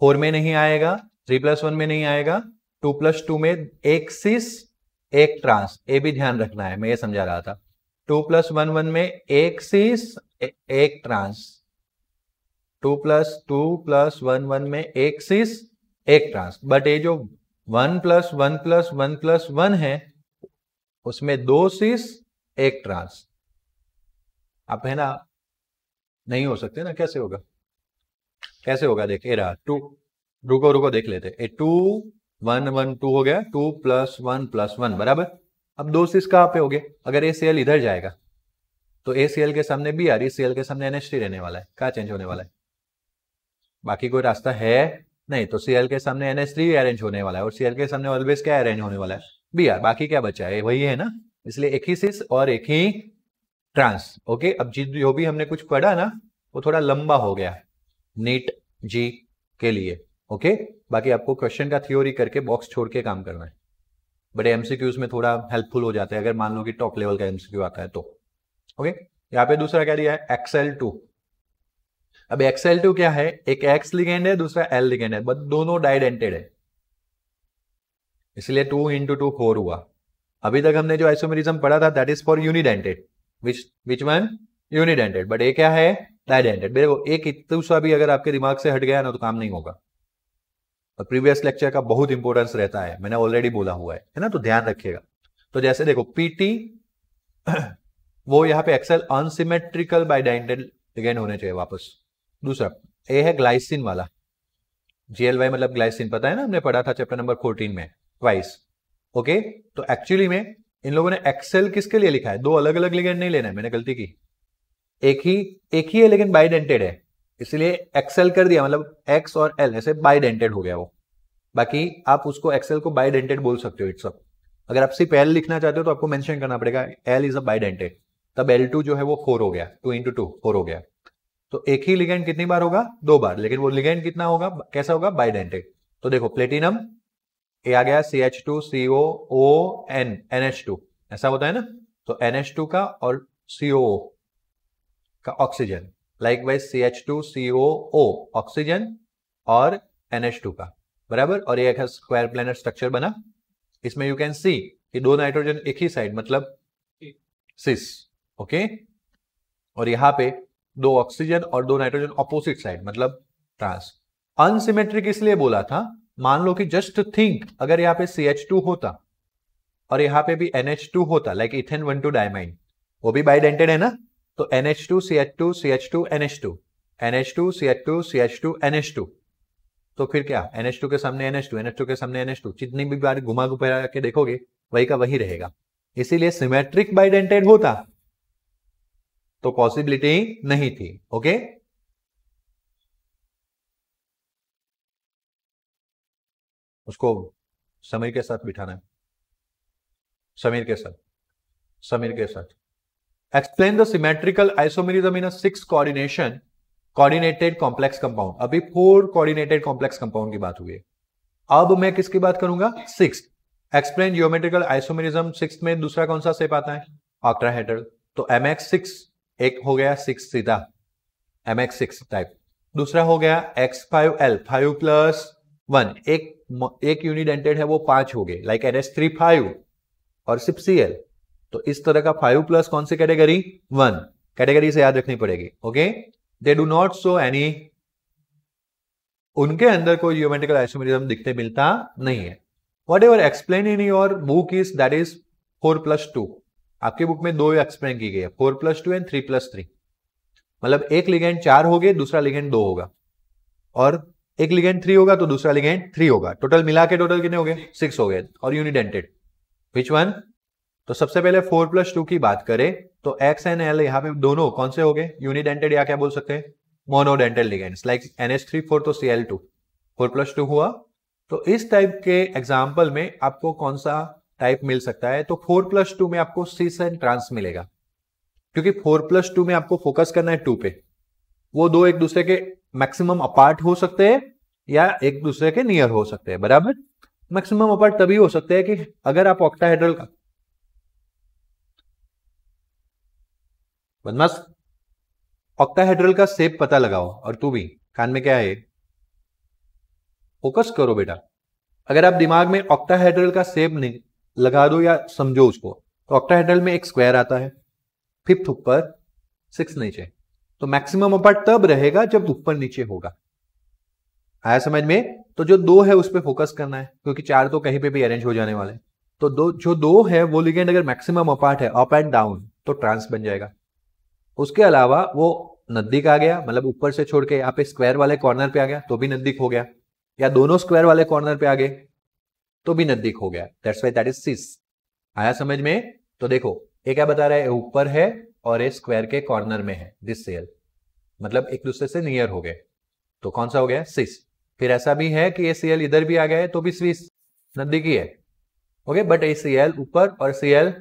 4 में नहीं आएगा, 3+1 में नहीं आएगा, 2+2 में एक सिस एक ट्रांस, ये भी ध्यान रखना है, मैं ये समझा रहा था। 2+1 में एक सिस एक ट्रांस, 2+2+1 में एक सिस एक ट्रांस। बट ये जो 1+1+1+1 है उसमें 2 सिस एक ट्रांस। आप है ना, नहीं हो सकते ना, कैसे होगा, कैसे होगा, देखिए रहा 2, रुको देख लेते, 2 1 1 2 हो गया, 2+1+1 बराबर। अब 2 सिस कहां पे हो गए, अगर ACl इधर जाएगा तो ACl के सामने Br, ECl के सामने NH3 रहने वाला है, कहां चेंज होने वाला है, बाकी कोई रास्ता है नहीं, तो Cl के सामने NH3 अरेंज होने वाला है, और Cl के सामने ऑलवेज क्या अरेंज होने वाला है, Br, बाकी क्या बचा है, वही है ना, इसलिए एक ही सिस और एक ही ट्रांस। ओके, अब जो भी हमने कुछ पढ़ा ना वो थोड़ा लंबा हो गया नीट जी के लिए। ओके, बाकी आपको क्वेश्चन का थ्योरी करके बॉक्स छोड़ के काम करना है, बड़े एमसीक्यूज में थोड़ा हेल्पफुल हो जाते हैं अगर मान लो कि टॉप लेवल का एमसीक्यू आता है तो। ओके, यहाँ पे दूसरा क्या दिया है, XL2। अब XL2 क्या है, एक X लिगेंड है, दूसरा L लिगेंड है, बट दोनों डाइडेंटेड है, इसलिए 2 × 2 4 हुआ। अभी तक हमने जो आइसोमेरिज्म पढ़ा था that is for unidentate, which one, unidentate, but ये क्या है, डाइडेंटेड। देखो एक इतना भी अगर आपके दिमाग से हट गया ना तो काम नहीं होगा, और प्रीवियस लेक्चर का बहुत इंपॉर्टेंस रहता है, मैंने ऑलरेडी बोला हुआ है ना, तो ध्यान रखिएगा। तो जैसे देखो PT वो यहाँ पे एक्सेल अनसिमेट्रिकल बाइडेंटेड लिगेंड होने चाहिए वापस। दूसरा ए है ग्लाइसिन वाला, GLY मतलब ग्लाइसिन, पता है ना, हमने पढ़ा था चैप्टर नंबर 14 में ट्वाइस। ओके, तो एक्चुअली में इन लोगों ने एक्सेल किसके लिए लिखा है, दो अलग अलग लिगेंड नहीं लेना है, मैंने गलती की, एक ही है लेकिन बाइडेंटेड है, इसलिए एक्सेल कर दिया, मतलब X और L ऐसे बाइडेंटेड हो गया वो। बाकी आप उसको एक्सेल को बाइडेंटेड बोल सकते हो, इट्स अप। अगर आप सिर्फ L लिखना चाहते हो तो आपको मेंशन करना पड़ेगा L इज अ बाइडेंटेड, तब L2 जो है वो 4 हो गया, 2 × 2 4 हो गया। तो एक ही लिगेंड कितनी बार होगा, 2 बार, लेकिन वो लिगेंड कितना होगा, कैसा होगा, बाइडेंटेड। तो देखो प्लेटिनम ये आ गया CH2COON NH2, ऐसा होता है ना, तो NH2 का और COO का ऑक्सीजन, लाइकवाइज CH2COO ऑक्सीजन और NH2 का, बराबर। और ये एक स्क्वायर प्लेनर स्ट्रक्चर बना, इसमें यू कैन सी कि 2 नाइट्रोजन एक ही साइड मतलब सिस, ओके, और यहां पे 2 ऑक्सीजन और 2 नाइट्रोजन ऑपोजिट साइड मतलब ट्रांस। अनसिमेट्रिक इसलिए बोला था, मान लो कि जस्ट थिंक अगर यहाँ पे CH2 होता और यहाँ पे भी NH2 होता, लाइक इथेन 1,2 डायमाइन, वो भी बाइडेंटेड है ना, तो NH2 CH2 CH2 NH2 NH2 CH2 CH2 NH2, तो फिर क्या, NH2 के सामने NH2 NH2 के सामने NH2, जितनी भी बार घुमा घुमा के देखोगे वही का वही रहेगा। इसीलिए सिमेट्रिक बाइडेंटेड होता तो पॉसिबिलिटी नहीं थी। ओके, उसको समीर के साथ बिठाना है, समीर के साथ explain the symmetrical isomerism in a 6 coordinated complex compound. अभी 4 कोऑर्डिनेटेड कॉम्प्लेक्स कंपाउंड की बात हुई है, अब मैं किसकी बात करूंगा, 6। एक्सप्लेन जियोमेट्रिकल आइसोमेरिज्म, 6 में दूसरा कौन सा शेप आता है, ऑक्टाहेड्रल, तो MX6 एक हो गया 6 सीधा MX6 टाइप, दूसरा हो गया X5L 5+1, एक यूनिडेंटेड है वो 5 हो गए, लाइक NH3 5 और सिर्फ Cl, तो इस तरह का 5+ कौन सी कैटेगरी, 1 कैटेगरी से याद रखनी पड़ेगी। Okay, they do not show any, उनके अंदर कोई जियोमेट्रिकल आइसोमेरिज्म दिखते मिलता नहीं है। What ever explain in your book is that is 4+2, आपकी बुक में 2 एक्सप्लेन की गई है, 4+2 एंड 3+3, मतलब एक लिगेंड 4 हो गए, दूसरा लिगेंड 2 होगा, और एक लिगेंड 3 होगा तो दूसरा लिगेंड 3 होगा, टोटल मिला के टोटल कितने हो गए, 6 हो गए, और यूनिडेंटेड, विच वन। तो सबसे पहले 4+2 की बात करें तो X एंड L यहाँ पे दोनों कौन से हो गए, यूनिडेंटेड, या क्या बोल सकते हैं, मोनोडेंटेड लिगेंड्स, लाइक NH3 4 तो Cl2 4+2 हुआ। तो इस टाइप के एग्जाम्पल में आपको कौन सा टाइप मिल सकता है, तो 4+2 में आपको सिस एंड ट्रांस मिलेगा, क्योंकि 4+2 में आपको फोकस करना है 2 पे, वो दो एक दूसरे के मैक्सिमम अपार्ट हो सकते हैं या एक दूसरे के नियर हो सकते हैं, बराबर। मैक्सिमम अपार्ट तभी हो सकते हैं कि अगर आप ऑक्टाहेड्रल का बदमाश, ऑक्टाहेड्रल का शेप पता लगाओ। और तू भी कान में क्या है, फोकस करो बेटा। अगर आप दिमाग में ऑक्टाहेड्रल का शेप नहीं लगा दो या समझो उसको, तो ऑक्टाहेड्रल में एक स्क्वायर आता है, फिफ्थ ऊपर 6 नीचे, तो मैक्सिमम अपार्ट तब रहेगा जब ऊपर नीचे होगा। आया समझ में? तो जो 2 है उस पर फोकस करना है, क्योंकि 4 तो कहीं पे भी अरेंज हो जाने वाले। तो जो 2 है वो लिगेंड अगर मैक्सिमम अपार्ट है, अप एंड डाउन, तो ट्रांस बन जाएगा। उसके अलावा वो नजदीक आ गया, मतलब ऊपर से छोड़ के यहाँ पे स्क्वायर वाले कॉर्नर पे आ गया तो भी नजदीक हो गया, या दोनों स्क्वायर वाले कॉर्नर पे आ गए तो भी नजदीक हो गया। दैट्स व्हाई दैट इज सिस। आया समझ में? तो देखो ये क्या बता रहा है, ऊपर है और ये स्क्वायर के कॉर्नर में है, दिस सेल, मतलब एक दूसरे से नियर हो गए, तो कौन सा हो गया, सिस। फिर ऐसा भी है कि ये सीएल इधर भी आ गया है तो भी स्विस, नजदीकी है। ओके, बट ये सीएल ऊपर और सीएल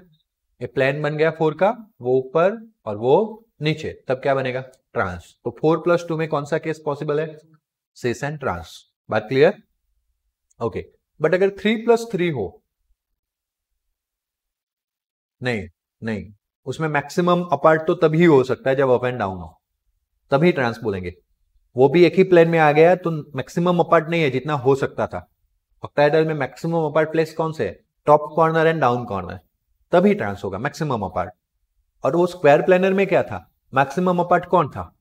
ये प्लेन बन गया 4 का, वो ऊपर और वो नीचे, तब क्या बनेगा, ट्रांस। तो 4+2 में कौन सा केस पॉसिबल है, सिस एंड ट्रांस। बात क्लियर? ओके, बट अगर 3+3 हो, नहीं, उसमें मैक्सिमम अपार्ट तो तभी हो सकता है जब अप एंड डाउन हो, तभी ट्रांस बोलेंगे। वो भी एक ही प्लेन में आ गया तो मैक्सिमम अपार्ट नहीं है जितना हो सकता था। ऑक्टाहेड्रल में मैक्सिमम अपार्ट प्लेस कौन से है, top corner and down corner, तभी ट्रांस होगा मैक्सिमम अपार्ट। और वो स्क्वायर प्लेनर में क्या था, मैक्सिमम अपार्ट कौन था,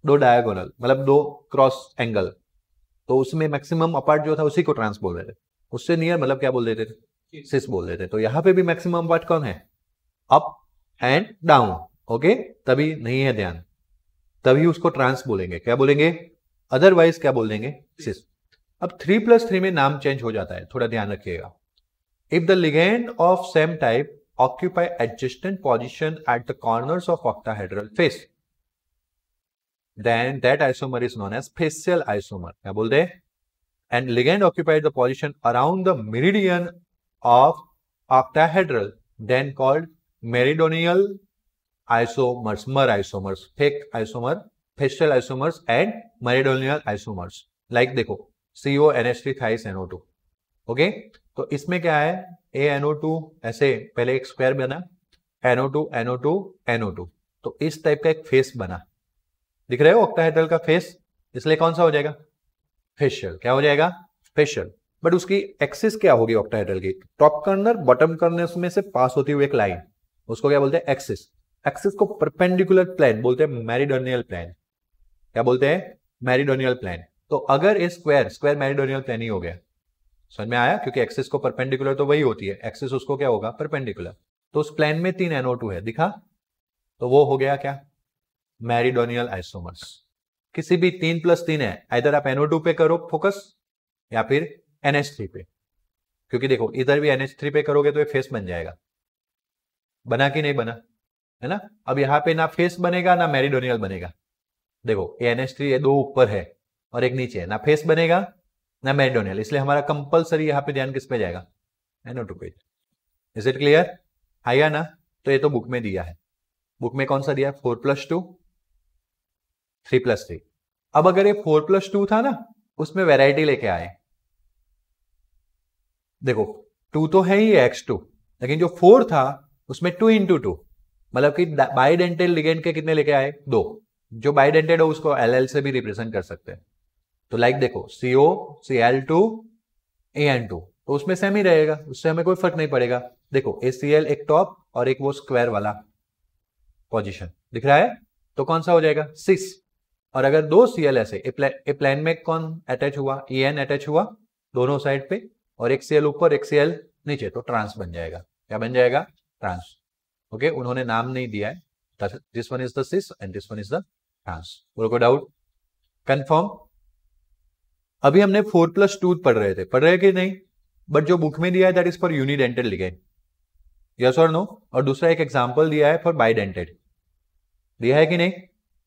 2 डायगोनल, मतलब 2 क्रॉस एंगल, तो उसमें मैक्सिमम अपार्ट जो था उसी को ट्रांस बोल रहे थे। उससे नियर मतलब क्या बोल देते थे, सिस बोल देते। तो यहां पे भी मैक्सिमम अपार्ट कौन है, अप एंड डाउन। ओके, तभी नहीं है ध्यान, तभी उसको ट्रांस बोलेंगे, क्या बोलेंगे, अदरवाइज क्या बोल देंगे, सिस। अब 3+3 में नाम चेंज हो जाता है, थोड़ा ध्यान रखिएगा। If the ligand of same type occupy adjacent position at the corners of octahedral face, then that isomer is known as facial isomer। क्या बोल दे, and ligand occupied the position around the meridian of octahedral, then called meridional isomers, mer isomers, fake isomer, facial isomers and meridional isomers। like देखो CONH3 thighs NO2। Okay, तो इसमें क्या है, ANO2 ऐसे पहले एक स्क्वायर बना, NO2 NO2 NO2, तो इस टाइप का एक फेस बना, दिख रहे हो ऑक्टाहेड्रल का फेस, इसलिए कौन सा हो जाएगा, फेशियल। क्या हो जाएगा, फेशियल। बट उसकी एक्सिस क्या होगी ऑक्टाहेड्रल की, टॉप कॉर्नर बॉटम कॉर्नर में से पास होती हुई एक लाइन, उसको क्या बोलते हैं, एक्सिस। एक्सिस को परपेंडिकुलर प्लेन बोलते हैं, मेरिडोनियल प्लेन। क्या बोलते हैं, मेरिडोनियल प्लेन। तो अगर ये स्क्वायर मेरिडोनियल प्लेन ही हो गया, समझ में आया, क्योंकि एक्सिस को परपेंडिकुलर तो वही होती है, एक्सिस उसको क्या होगा, परपेंडिकुलर। तो उस प्लेन में 3 NO2 है, दिखा, तो वो हो गया क्या, मेरिडोनियल आइसोमर्स। किसी भी 3+3 है, इधर आप NO2 पे करो फोकस या फिर NH3 पे, क्योंकि देखो इधर भी NH3 पे करोगे तो ये फेस बन जाएगा, बना कि नहीं बना, है ना। अब यहाँ पे ना फेस बनेगा ना मेरिडोनियल बनेगा, देखो ये NH3 ये 2 ऊपर है और एक नीचे है, ना फेस बनेगा ना मेरिडोनियल, इसलिए हमारा कंपलसरी यहाँ पे ध्यान किस पे जाएगा, NO2 पे। इज इट क्लियर, आया ना। तो ये तो बुक में दिया है, बुक में कौन सा दिया, 4+2 3+3। अब अगर ये 4+2 था ना, उसमें वैरायटी लेके आए, देखो 2 तो है ही X2, लेकिन जो 4 था उसमें 2 × 2, मतलब कि बाइडेंटेड लिगेंड के कितने लेके आए, 2। जो बाइडेंटेड हो उसको LL से भी रिप्रेजेंट कर सकते हैं। तो लाइक देखो CO Cl2 AN2, तो उसमें सेम ही रहेगा, उससे हमें कोई फर्क नहीं पड़ेगा। देखो ACl एक टॉप और एक वो स्क्वायर वाला पोजीशन दिख रहा है, तो कौन सा हो जाएगा, 6। और अगर 2 Cl ऐसे ए प्लेन में कौन अटैच हुआ, EN अटैच हुआ दोनों साइड पे, और एक Cl ऊपर एक Cl नीचे, तो ट्रांस बन जाएगा। क्या बन जाएगा, ट्रांस। ओके, उन्होंने नाम नहीं दिया है, this one is the cis and this one is the trans. कोई डाउट, कंफर्म। अभी हमने 4+2 पढ़ रहे कि नहीं, बट जो बुक में दिया है that is for unidentate ligand, yes और नो। और दूसरा एक एग्जांपल दिया है फॉर बाइडेंटेड, दिया है कि नहीं,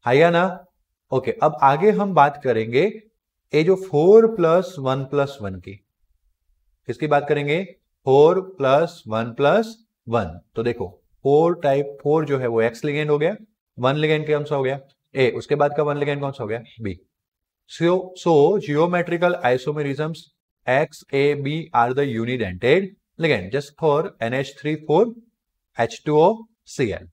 आया ना। ओके, अब आगे हम बात करेंगे ये जो 4+1+1 की, किसकी बात करेंगे, 4+1+1। तो देखो 4 जो है वो X लिगेंड हो गया, 1 लिगेंड कौन सा हो गया, A, उसके बाद का 1 लिगेंड कौन सा हो गया, B। So geometrical isomerisms X, A, B are the unidentate ligand just for NH3 4 H2O Cl।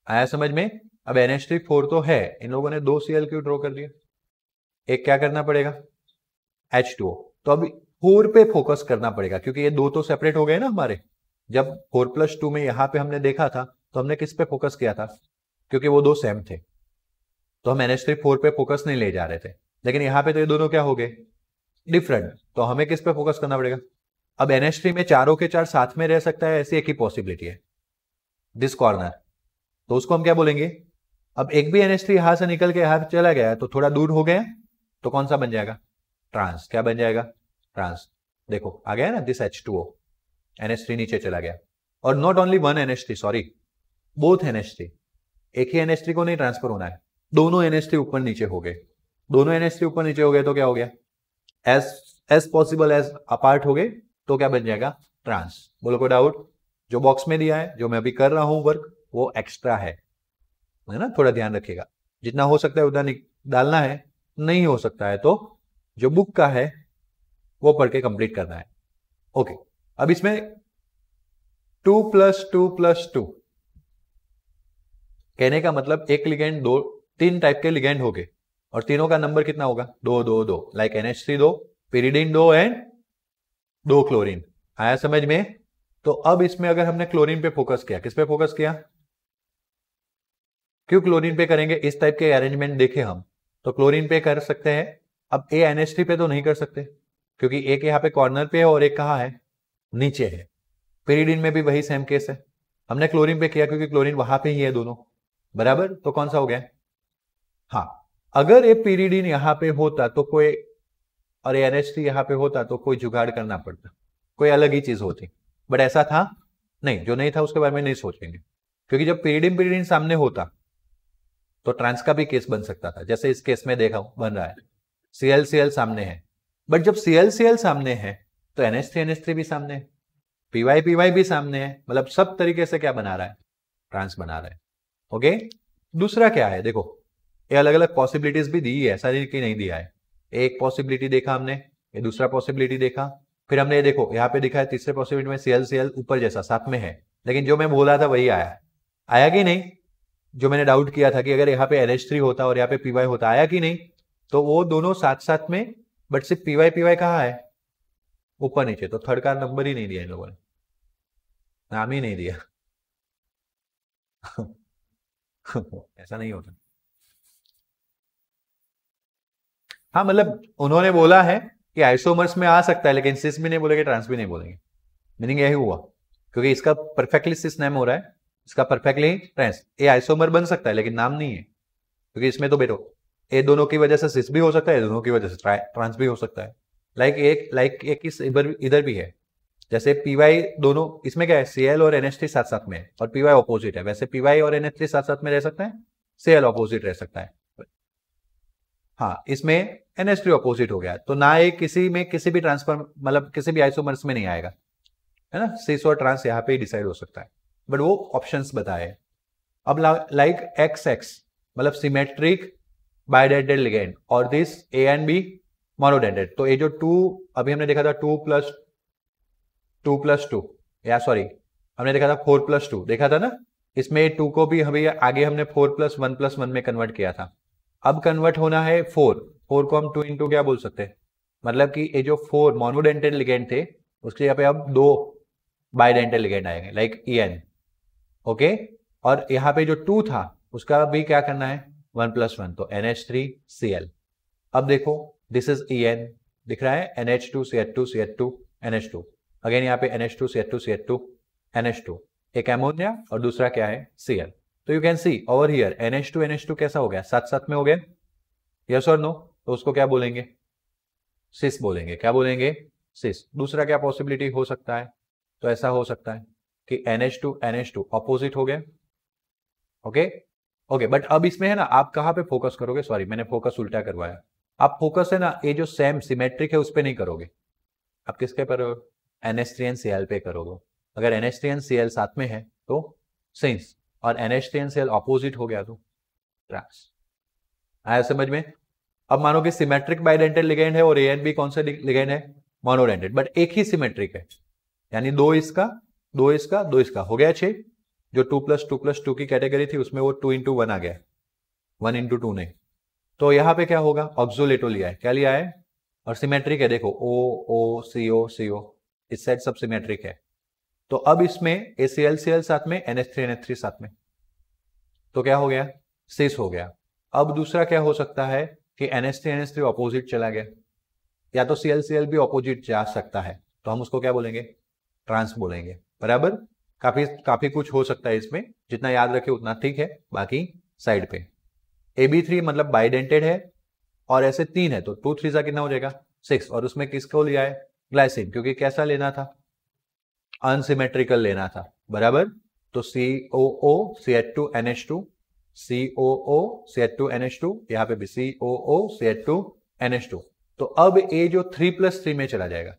आया समझ में। अब NH3 4 तो है, इन लोगों ने 2 Cl क्यों ड्रॉ कर दिया, एक क्या करना पड़ेगा H2O। तो अब 4 पे फोकस करना पड़ेगा क्योंकि ये दो तो सेपरेट हो गए ना हमारे। जब 4+2 में यहां पे हमने देखा था तो हमने किस पे फोकस किया था, क्योंकि वो दो सेम थे तो हम NH3 4 पे फोकस नहीं ले जा रहे थे, लेकिन यहां पे तो ये दोनों क्या हो गए डिफरेंट, तो हमें किस पे फोकस करना पड़ेगा। अब NH3 में चारों के चार साथ में रह सकता है, ऐसी एक ही पॉसिबिलिटी है दिस कॉर्नर, तो उसको हम क्या बोलेंगे। अब एक भी NH3 यहां से निकल के यहां चला गया तो थोड़ा दूर हो गया, तो कौन सा बन जाएगा ट्रांस, क्या बन जाएगा ट्रांस। देखो आ गया ना दिस H2O, NH3 नीचे चला गया, और not only one NH3, sorry both NH3, एक ही NH3 को नहीं ट्रांसफर होना है, दोनों NH3 ऊपर नीचे हो गए, दोनों NH3 ऊपर नीचे हो गए तो क्या हो गया एज पॉसिबल एज अपार्ट हो गए, तो क्या बन जाएगा ट्रांस। बोलो कोई डाउट, जो बॉक्स में दिया है जो मैं अभी कर रहा हूं वर्क वो एक्स्ट्रा है ना, थोड़ा ध्यान रखिएगा, जितना हो सकता है उतना डालना है, नहीं हो सकता है तो जो बुक का है वो पढ़ के कंप्लीट करना है। ओके, अब इसमें 2+2+2 कहने का मतलब एक लिगेंड दो, तीन टाइप के लिगेंड हो गए और तीनों का नंबर कितना होगा 2 2 2, like NH3 2, pyridine 2 and 2 chlorine. आया समझ में। तो अब इसमें अगर हमने क्लोरीन पे फोकस किया, किस पे फोकस किया, क्यों क्लोरीन पे करेंगे, इस टाइप के अरेंजमेंट देखे हम तो क्लोरीन पे कर सकते हैं। अब ए NH3 पे तो नहीं कर सकते क्योंकि एक यहाँ पे कॉर्नर पे है और एक कहाँ है नीचे है। पेरिडीन में भी वही सेम केस है, हमने क्लोरीन पे किया क्योंकि क्लोरीन वहां पे ही है दोनों बराबर, तो कौन सा हो गया। हाँ, अगर ये पेरिडीन यहां पे होता तो कोई, और ये NH3 यहां पे होता तो कोई जुगाड़ करना पड़ता, कोई अलग ही चीज होती, बट ऐसा था नहीं, जो नहीं था उसके बारे में नहीं सोचेंगे, क्योंकि जब पेरिडीन सामने होता तो ट्रांस का भी केस बन सकता था, जैसे इस केस में देखा बन रहा है Cl सामने है, बट जब Cl सामने है तो NH3 भी सामने है, Py भी सामने है, मतलब सब तरीके से क्या बना रहा है ट्रांस बना रहा है। ओके, दूसरा क्या है देखो, ये अलग अलग पॉसिबिलिटीज भी दी है, ऐसा नहीं कि नहीं दिया है। एक पॉसिबिलिटी देखा हमने, ये दूसरा पॉसिबिलिटी देखा, फिर हमने ये देखो यहाँ पे दिखा है तीसरे पॉसिबिलिटी में Cl ऊपर जैसा साथ में है, लेकिन जो मैं बोला था वही आया, आया कि नहीं, जो मैंने डाउट किया था कि अगर यहाँ पे NH3 होता और यहाँ पे Py होता, आया कि नहीं, तो वो दोनों साथ साथ में, बट सिर्फ Py कहाँ है ऊपर नीचे, तो थर्ड का नंबर ही नहीं दिया इन लोगों ने, नाम ही नहीं दिया ऐसा नहीं होता। हाँ मतलब उन्होंने बोला है कि आइसोमर्स में आ सकता है, लेकिन सिस भी नहीं बोलेंगे ट्रांस भी नहीं बोलेंगे, मीनिंग यही हुआ क्योंकि इसका परफेक्टली सिस नेम हो रहा है, इसका परफेक्टली ट्रांस, ये आइसोमर बन सकता है लेकिन नाम नहीं है, क्योंकि इसमें तो बेटो ये दोनों की वजह से सिस भी हो सकता है, दोनों की वजह से ट्रांस भी हो सकता है, लाइक एक इधर भी है, जैसे Py दोनों इसमें क्या है Cl और NH3 साथ साथ में है और Py ऑपोजिट है, वैसे Py और NH3 साथ साथ में रह सकते हैं, Cl ऑपोजिट रह सकता है। हाँ, इसमें NH3 ऑपोजिट हो गया तो ना ये किसी में किसी भी ट्रांसफर मतलब किसी भी आइसोमर्स में नहीं आएगा, है ना, सिस और ट्रांस यहाँ पे ही डिसाइड हो सकता है, बट वो ऑप्शंस बताए। अब लाइक XX मतलब सिमेट्रिक बाइडेंटेड लिगेंड और this A and B monodentate, तो ये जो 2 अभी हमने देखा था 2+2 या सॉरी हमने देखा था 4+2 देखा था ना, इसमें 2 को भी अभी आगे हमने 4+1+1 में कन्वर्ट किया था, अब कन्वर्ट होना है 4 को हम 2 इंटू क्या बोल सकते हैं, मतलब कि ये जो 4 मोनोडेंटेड लिगेंड थे उसके यहाँ पे अब 2 बाइडेंटेड लिगेंड आएंगे लाइक EN। ओके, और यहाँ पे जो 2 था उसका भी क्या करना है 1+1, तो NH3Cl। अब देखो दिस इज EN दिख रहा है, NH2 CH2 CH2 NH2, again यहाँ पे NH2 CH2 CH2 NH2, एक एमोनिया और दूसरा क्या है Cl। तो you can see over here NH2 कैसा हो गया साथ साथ में हो गया, यस और नो, तो उसको क्या बोलेंगे सिस बोलेंगे, क्या बोलेंगे सिस। दूसरा क्या पॉसिबिलिटी हो सकता है, तो ऐसा हो सकता है कि NH2 ऑपोजिट हो गया। ओके, बट अब इसमें है ना आप कहाँ पे फोकस करोगे, सॉरी मैंने फोकस उल्टा करवाया, आप फोकस है ना ये जो सेम सिमेट्रिक है उस पर नहीं करोगे, आप किसके पर NH3Cl पे करोगे। अगर NH3Cl साथ में है तो सिंस, और NH3Cl ऑपोजिट हो गया तो ट्रांस। आया समझ में। अब मानो कि सिमेट्रिक बाइडेंटेड लिगेंड है और A एंड B कौन सा लिगेंड है मोनोडेंटेड, बट एक ही सिमेट्रिक है, यानी 2 इसका 2 इसका 2 इसका हो गया 6, जो 2+2+2 की कैटेगरी थी उसमें वो 2x1 आ गया, 1x2 नहीं। तो यहाँ पे क्या होगा, ऑक्सोलेटो लिया है, क्या लिया है, और सिमेट्रिक है, देखो ओ CO CO, इस साइड सब सिमेट्रिक है। तो अब इसमें AClCl साथ में NH3NH3 साथ में, तो क्या हो गया, सिस हो गया। अब दूसरा क्या हो सकता है कि NH3NH3 ऑपोजिट चला गया, या तो ClCl भी ऑपोजिट जा सकता है, तो हम उसको क्या बोलेंगे, ट्रांस बोलेंगे, बराबर। काफी काफी कुछ हो सकता है इसमें, जितना याद रखे उतना ठीक है, बाकी साइड पे। AB3 मतलब बाइडेंटेड है, और ऐसे 3 है, तो 2 3 सा कितना हो जाएगा 6, और उसमें किसको लिया है, ग्लाइसिन, क्योंकि कैसा लेना था, अनसिमेट्रिकल लेना था, बराबर। तो COO CH2 NH2, COO CH2 NH2, यहाँ पे भी COO CH2 NH2। तो अब ये जो 3+3 में चला जाएगा,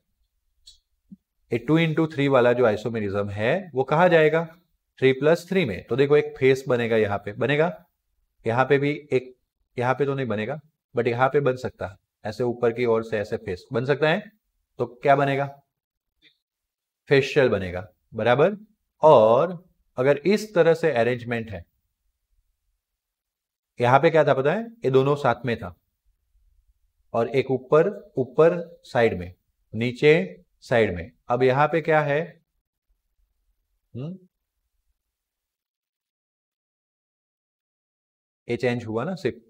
ये 2x3 वाला जो आइसोमेरिज्म है वो कहा जाएगा, 3+3 में। तो देखो एक फेस बनेगा, यहाँ पे बनेगा, यहाँ पे भी एक, यहाँ पे तो नहीं बनेगा, बट यहाँ पे बन सकता है, ऐसे ऊपर की ओर से ऐसे फेस बन सकता है। तो क्या बनेगा, फेशियल बनेगा, बराबर। और अगर इस तरह से अरेंजमेंट है, यहां पे क्या था पता है, ये दोनों साथ में था, और एक ऊपर ऊपर साइड में, नीचे साइड में। अब यहां पे क्या है, ये चेंज हुआ ना सिर्फ,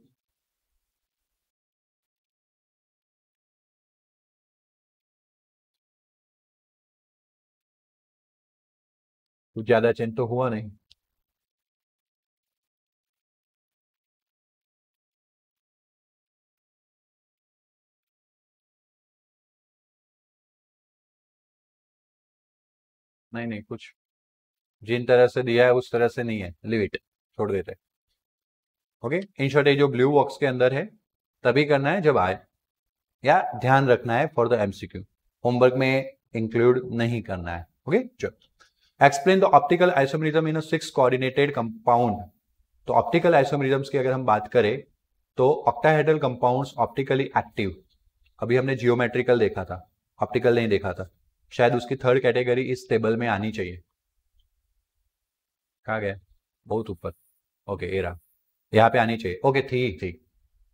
कुछ ज्यादा चेंज तो हुआ नहीं। नहीं नहीं, कुछ जिन तरह से दिया है उस तरह से नहीं है, लिव इट, छोड़ देते। ओके, इन शॉर्ट ये जो ब्लू बॉक्स के अंदर है तभी करना है जब आए, या ध्यान रखना है फॉर द MCQ, होमवर्क में इंक्लूड नहीं करना है। ओके, चलो explain the optical isomerism in a 6 coordinated compound. तो ऑप्टिकल आइसोमेरिज्म्स की अगर हम बात करें तो ऑक्टाहेड्रल कंपाउंड्स ऑप्टिकली एक्टिव, अभी हमने जियोमेट्रिकल देखा था, ऑप्टिकल नहीं देखा था, शायद उसकी थर्ड कैटेगरी इस टेबल में आनी चाहिए। कहाँ गया, बहुत ऊपर, ओके ये रहा, यहाँ पे आनी चाहिए। ओके ठीक ठीक,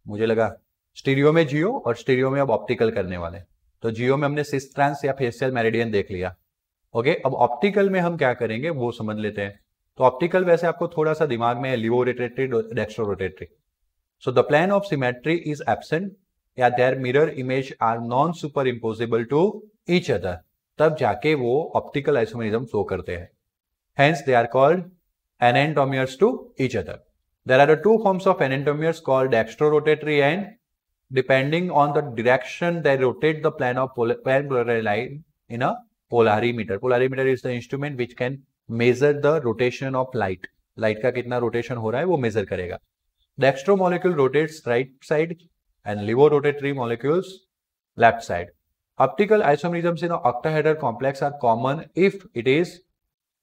मुझे लगा स्टीरियो में जियो और स्टीरियो में अब ऑप्टिकल करने वाले। तो जियो में हमने सिस ट्रांस या फेशियल मेरिडियन देख लिया। ओके, अब ऑप्टिकल में हम क्या करेंगे वो समझ लेते हैं। तो ऑप्टिकल वैसे आपको थोड़ा सा दिमाग में है, laevo rotatory dextro rotatory. So the plane of symmetry is absent, या there mirror image are non super impossible to each other, तब जाके वो ऑप्टिकल आइसोमेरिज्म शो करते हैं। Hence, they are called enantiomers to each other. There are two forms of enantiomers called dextrorotatory, and depending on the direction they rotate the plane of polar line in a polarimeter. Polarimeter is the instrument which can measure the rotation of light. Light का कितना rotation हो रहा है वो measure करेगा. Dextro molecule rotates right side and levorotatory molecules left side. Optical isomerisms in an octahedral complex are common if it is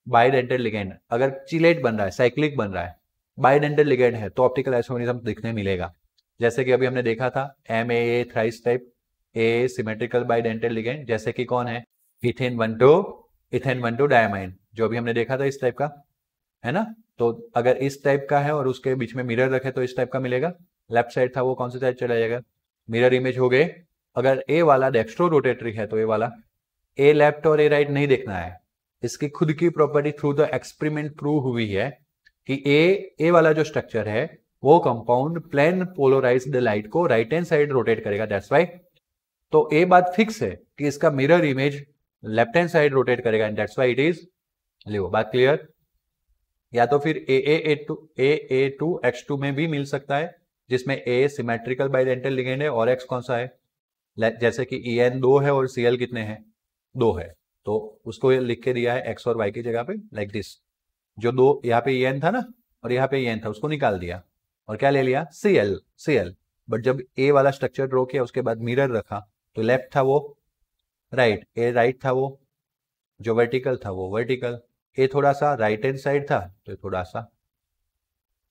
bidental ligand. अगर chelate बन रहा है, साइक्लिक बन रहा है, बाइडेंटल लिगेंड है, तो ऑप्टिकल आइसोमेरिज्म दिखने मिलेगा। जैसे कि अभी हमने देखा था MAA thrice type, A symmetrical bidental ligand, जैसे कि कौन है, इथेन 1,2 डायमाइन, जो अभी हमने देखा था इस टाइप का, है ना। तो अगर इस टाइप का है और उसके बीच में मिरर रखे तो इस टाइप का मिलेगा। लेफ्ट साइड था वो कौन सी साइड चला जाएगा, मिरर इमेज हो गए। अगर ए वाला डेक्स्ट्रो रोटेटरी है तो ए वाला, ए लेफ्ट और ए राइट नहीं देखना है, इसकी खुद की property through the experiment prove हुई है कि ए वाला जो स्ट्रक्चर है वो कंपाउंड प्लेन पोलराइज्ड लाइट को राइट हैंड साइड रोटेट करेगा, दैट्स व्हाई। तो ए बात फिक्स है कि इसका mirror image left hand side rotate करेगा, and that's why it is laevo. बात क्लियर। या तो फिर AA2X2 में भी मिल सकता है, जिसमें ए सिमेट्रिकल बाइडेंटल लिगेंड है और एक्स कौन सा है, जैसे कि EN 2 है और Cl कितने हैं, 2 है, तो उसको लिख के दिया है एक्स और वाई की जगह पे लाइक दिस। जो दो यहाँ पे EN था ना और यहाँ पे EN था, उसको निकाल दिया और क्या ले लिया, Cl। बट जब ए वाला स्ट्रक्चर ड्रॉ किया उसके बाद मिरर रखा तो लेफ्ट था वो राइट, ए राइट था वो, जो वर्टिकल था वो वर्टिकल, ए थोड़ा सा राइट हैंड साइड था तो थोड़ा सा,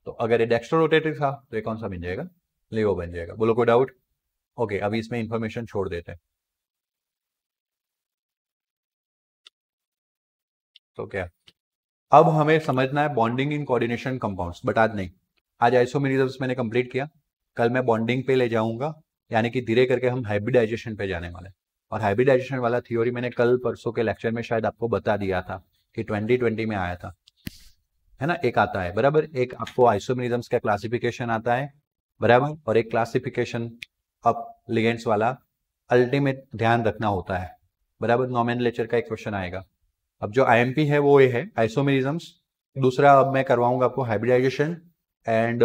तो अगर ये डेक्स्ट्रो रोटेटरी था तो ये कौन सा बन जाएगा, लियो बन जाएगा। बोलो कोई डाउट। ओके, अभी इसमें इंफॉर्मेशन छोड़ देते हैं। तो क्या अब हमें समझना है bonding in coordination compounds, but आज नहीं। आज आइसोमेरिज्म्स मैंने कंप्लीट किया, कल मैं बॉन्डिंग पे ले जाऊंगा, यानी कि धीरे करके हम हाइब्रिडाइजेशन पे जाने वाले हैं। और हाइब्रिडाइजेशन वाला थ्योरी मैंने कल परसों के लेक्चर में शायद आपको बता दिया था कि 2020 में आया था, है ना। एक आता है बराबर, एक आपको आइसोमेरिज्म्स का क्लासिफिकेशन आता है बराबर, और एक क्लासिफिकेशन ऑफ लिगेंड्स वाला अल्टीमेट ध्यान रखना होता है बराबर। नॉमेनक्लेचर का एक क्वेश्चन आएगा। अब जो आईएमपी है वो ये है आइसोमेरिज्म्स, दूसरा अब मैं करवाऊंगा आपको हाइब्रिडाइजेशन, एंड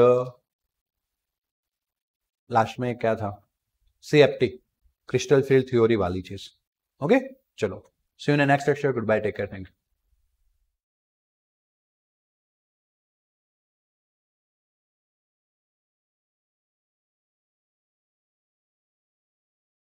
लास्ट में क्या था, सीएफटी, क्रिस्टल फील्ड थ्योरी वाली चीज। ओके, चलो see you in next lecture, good bye, take care, thank you.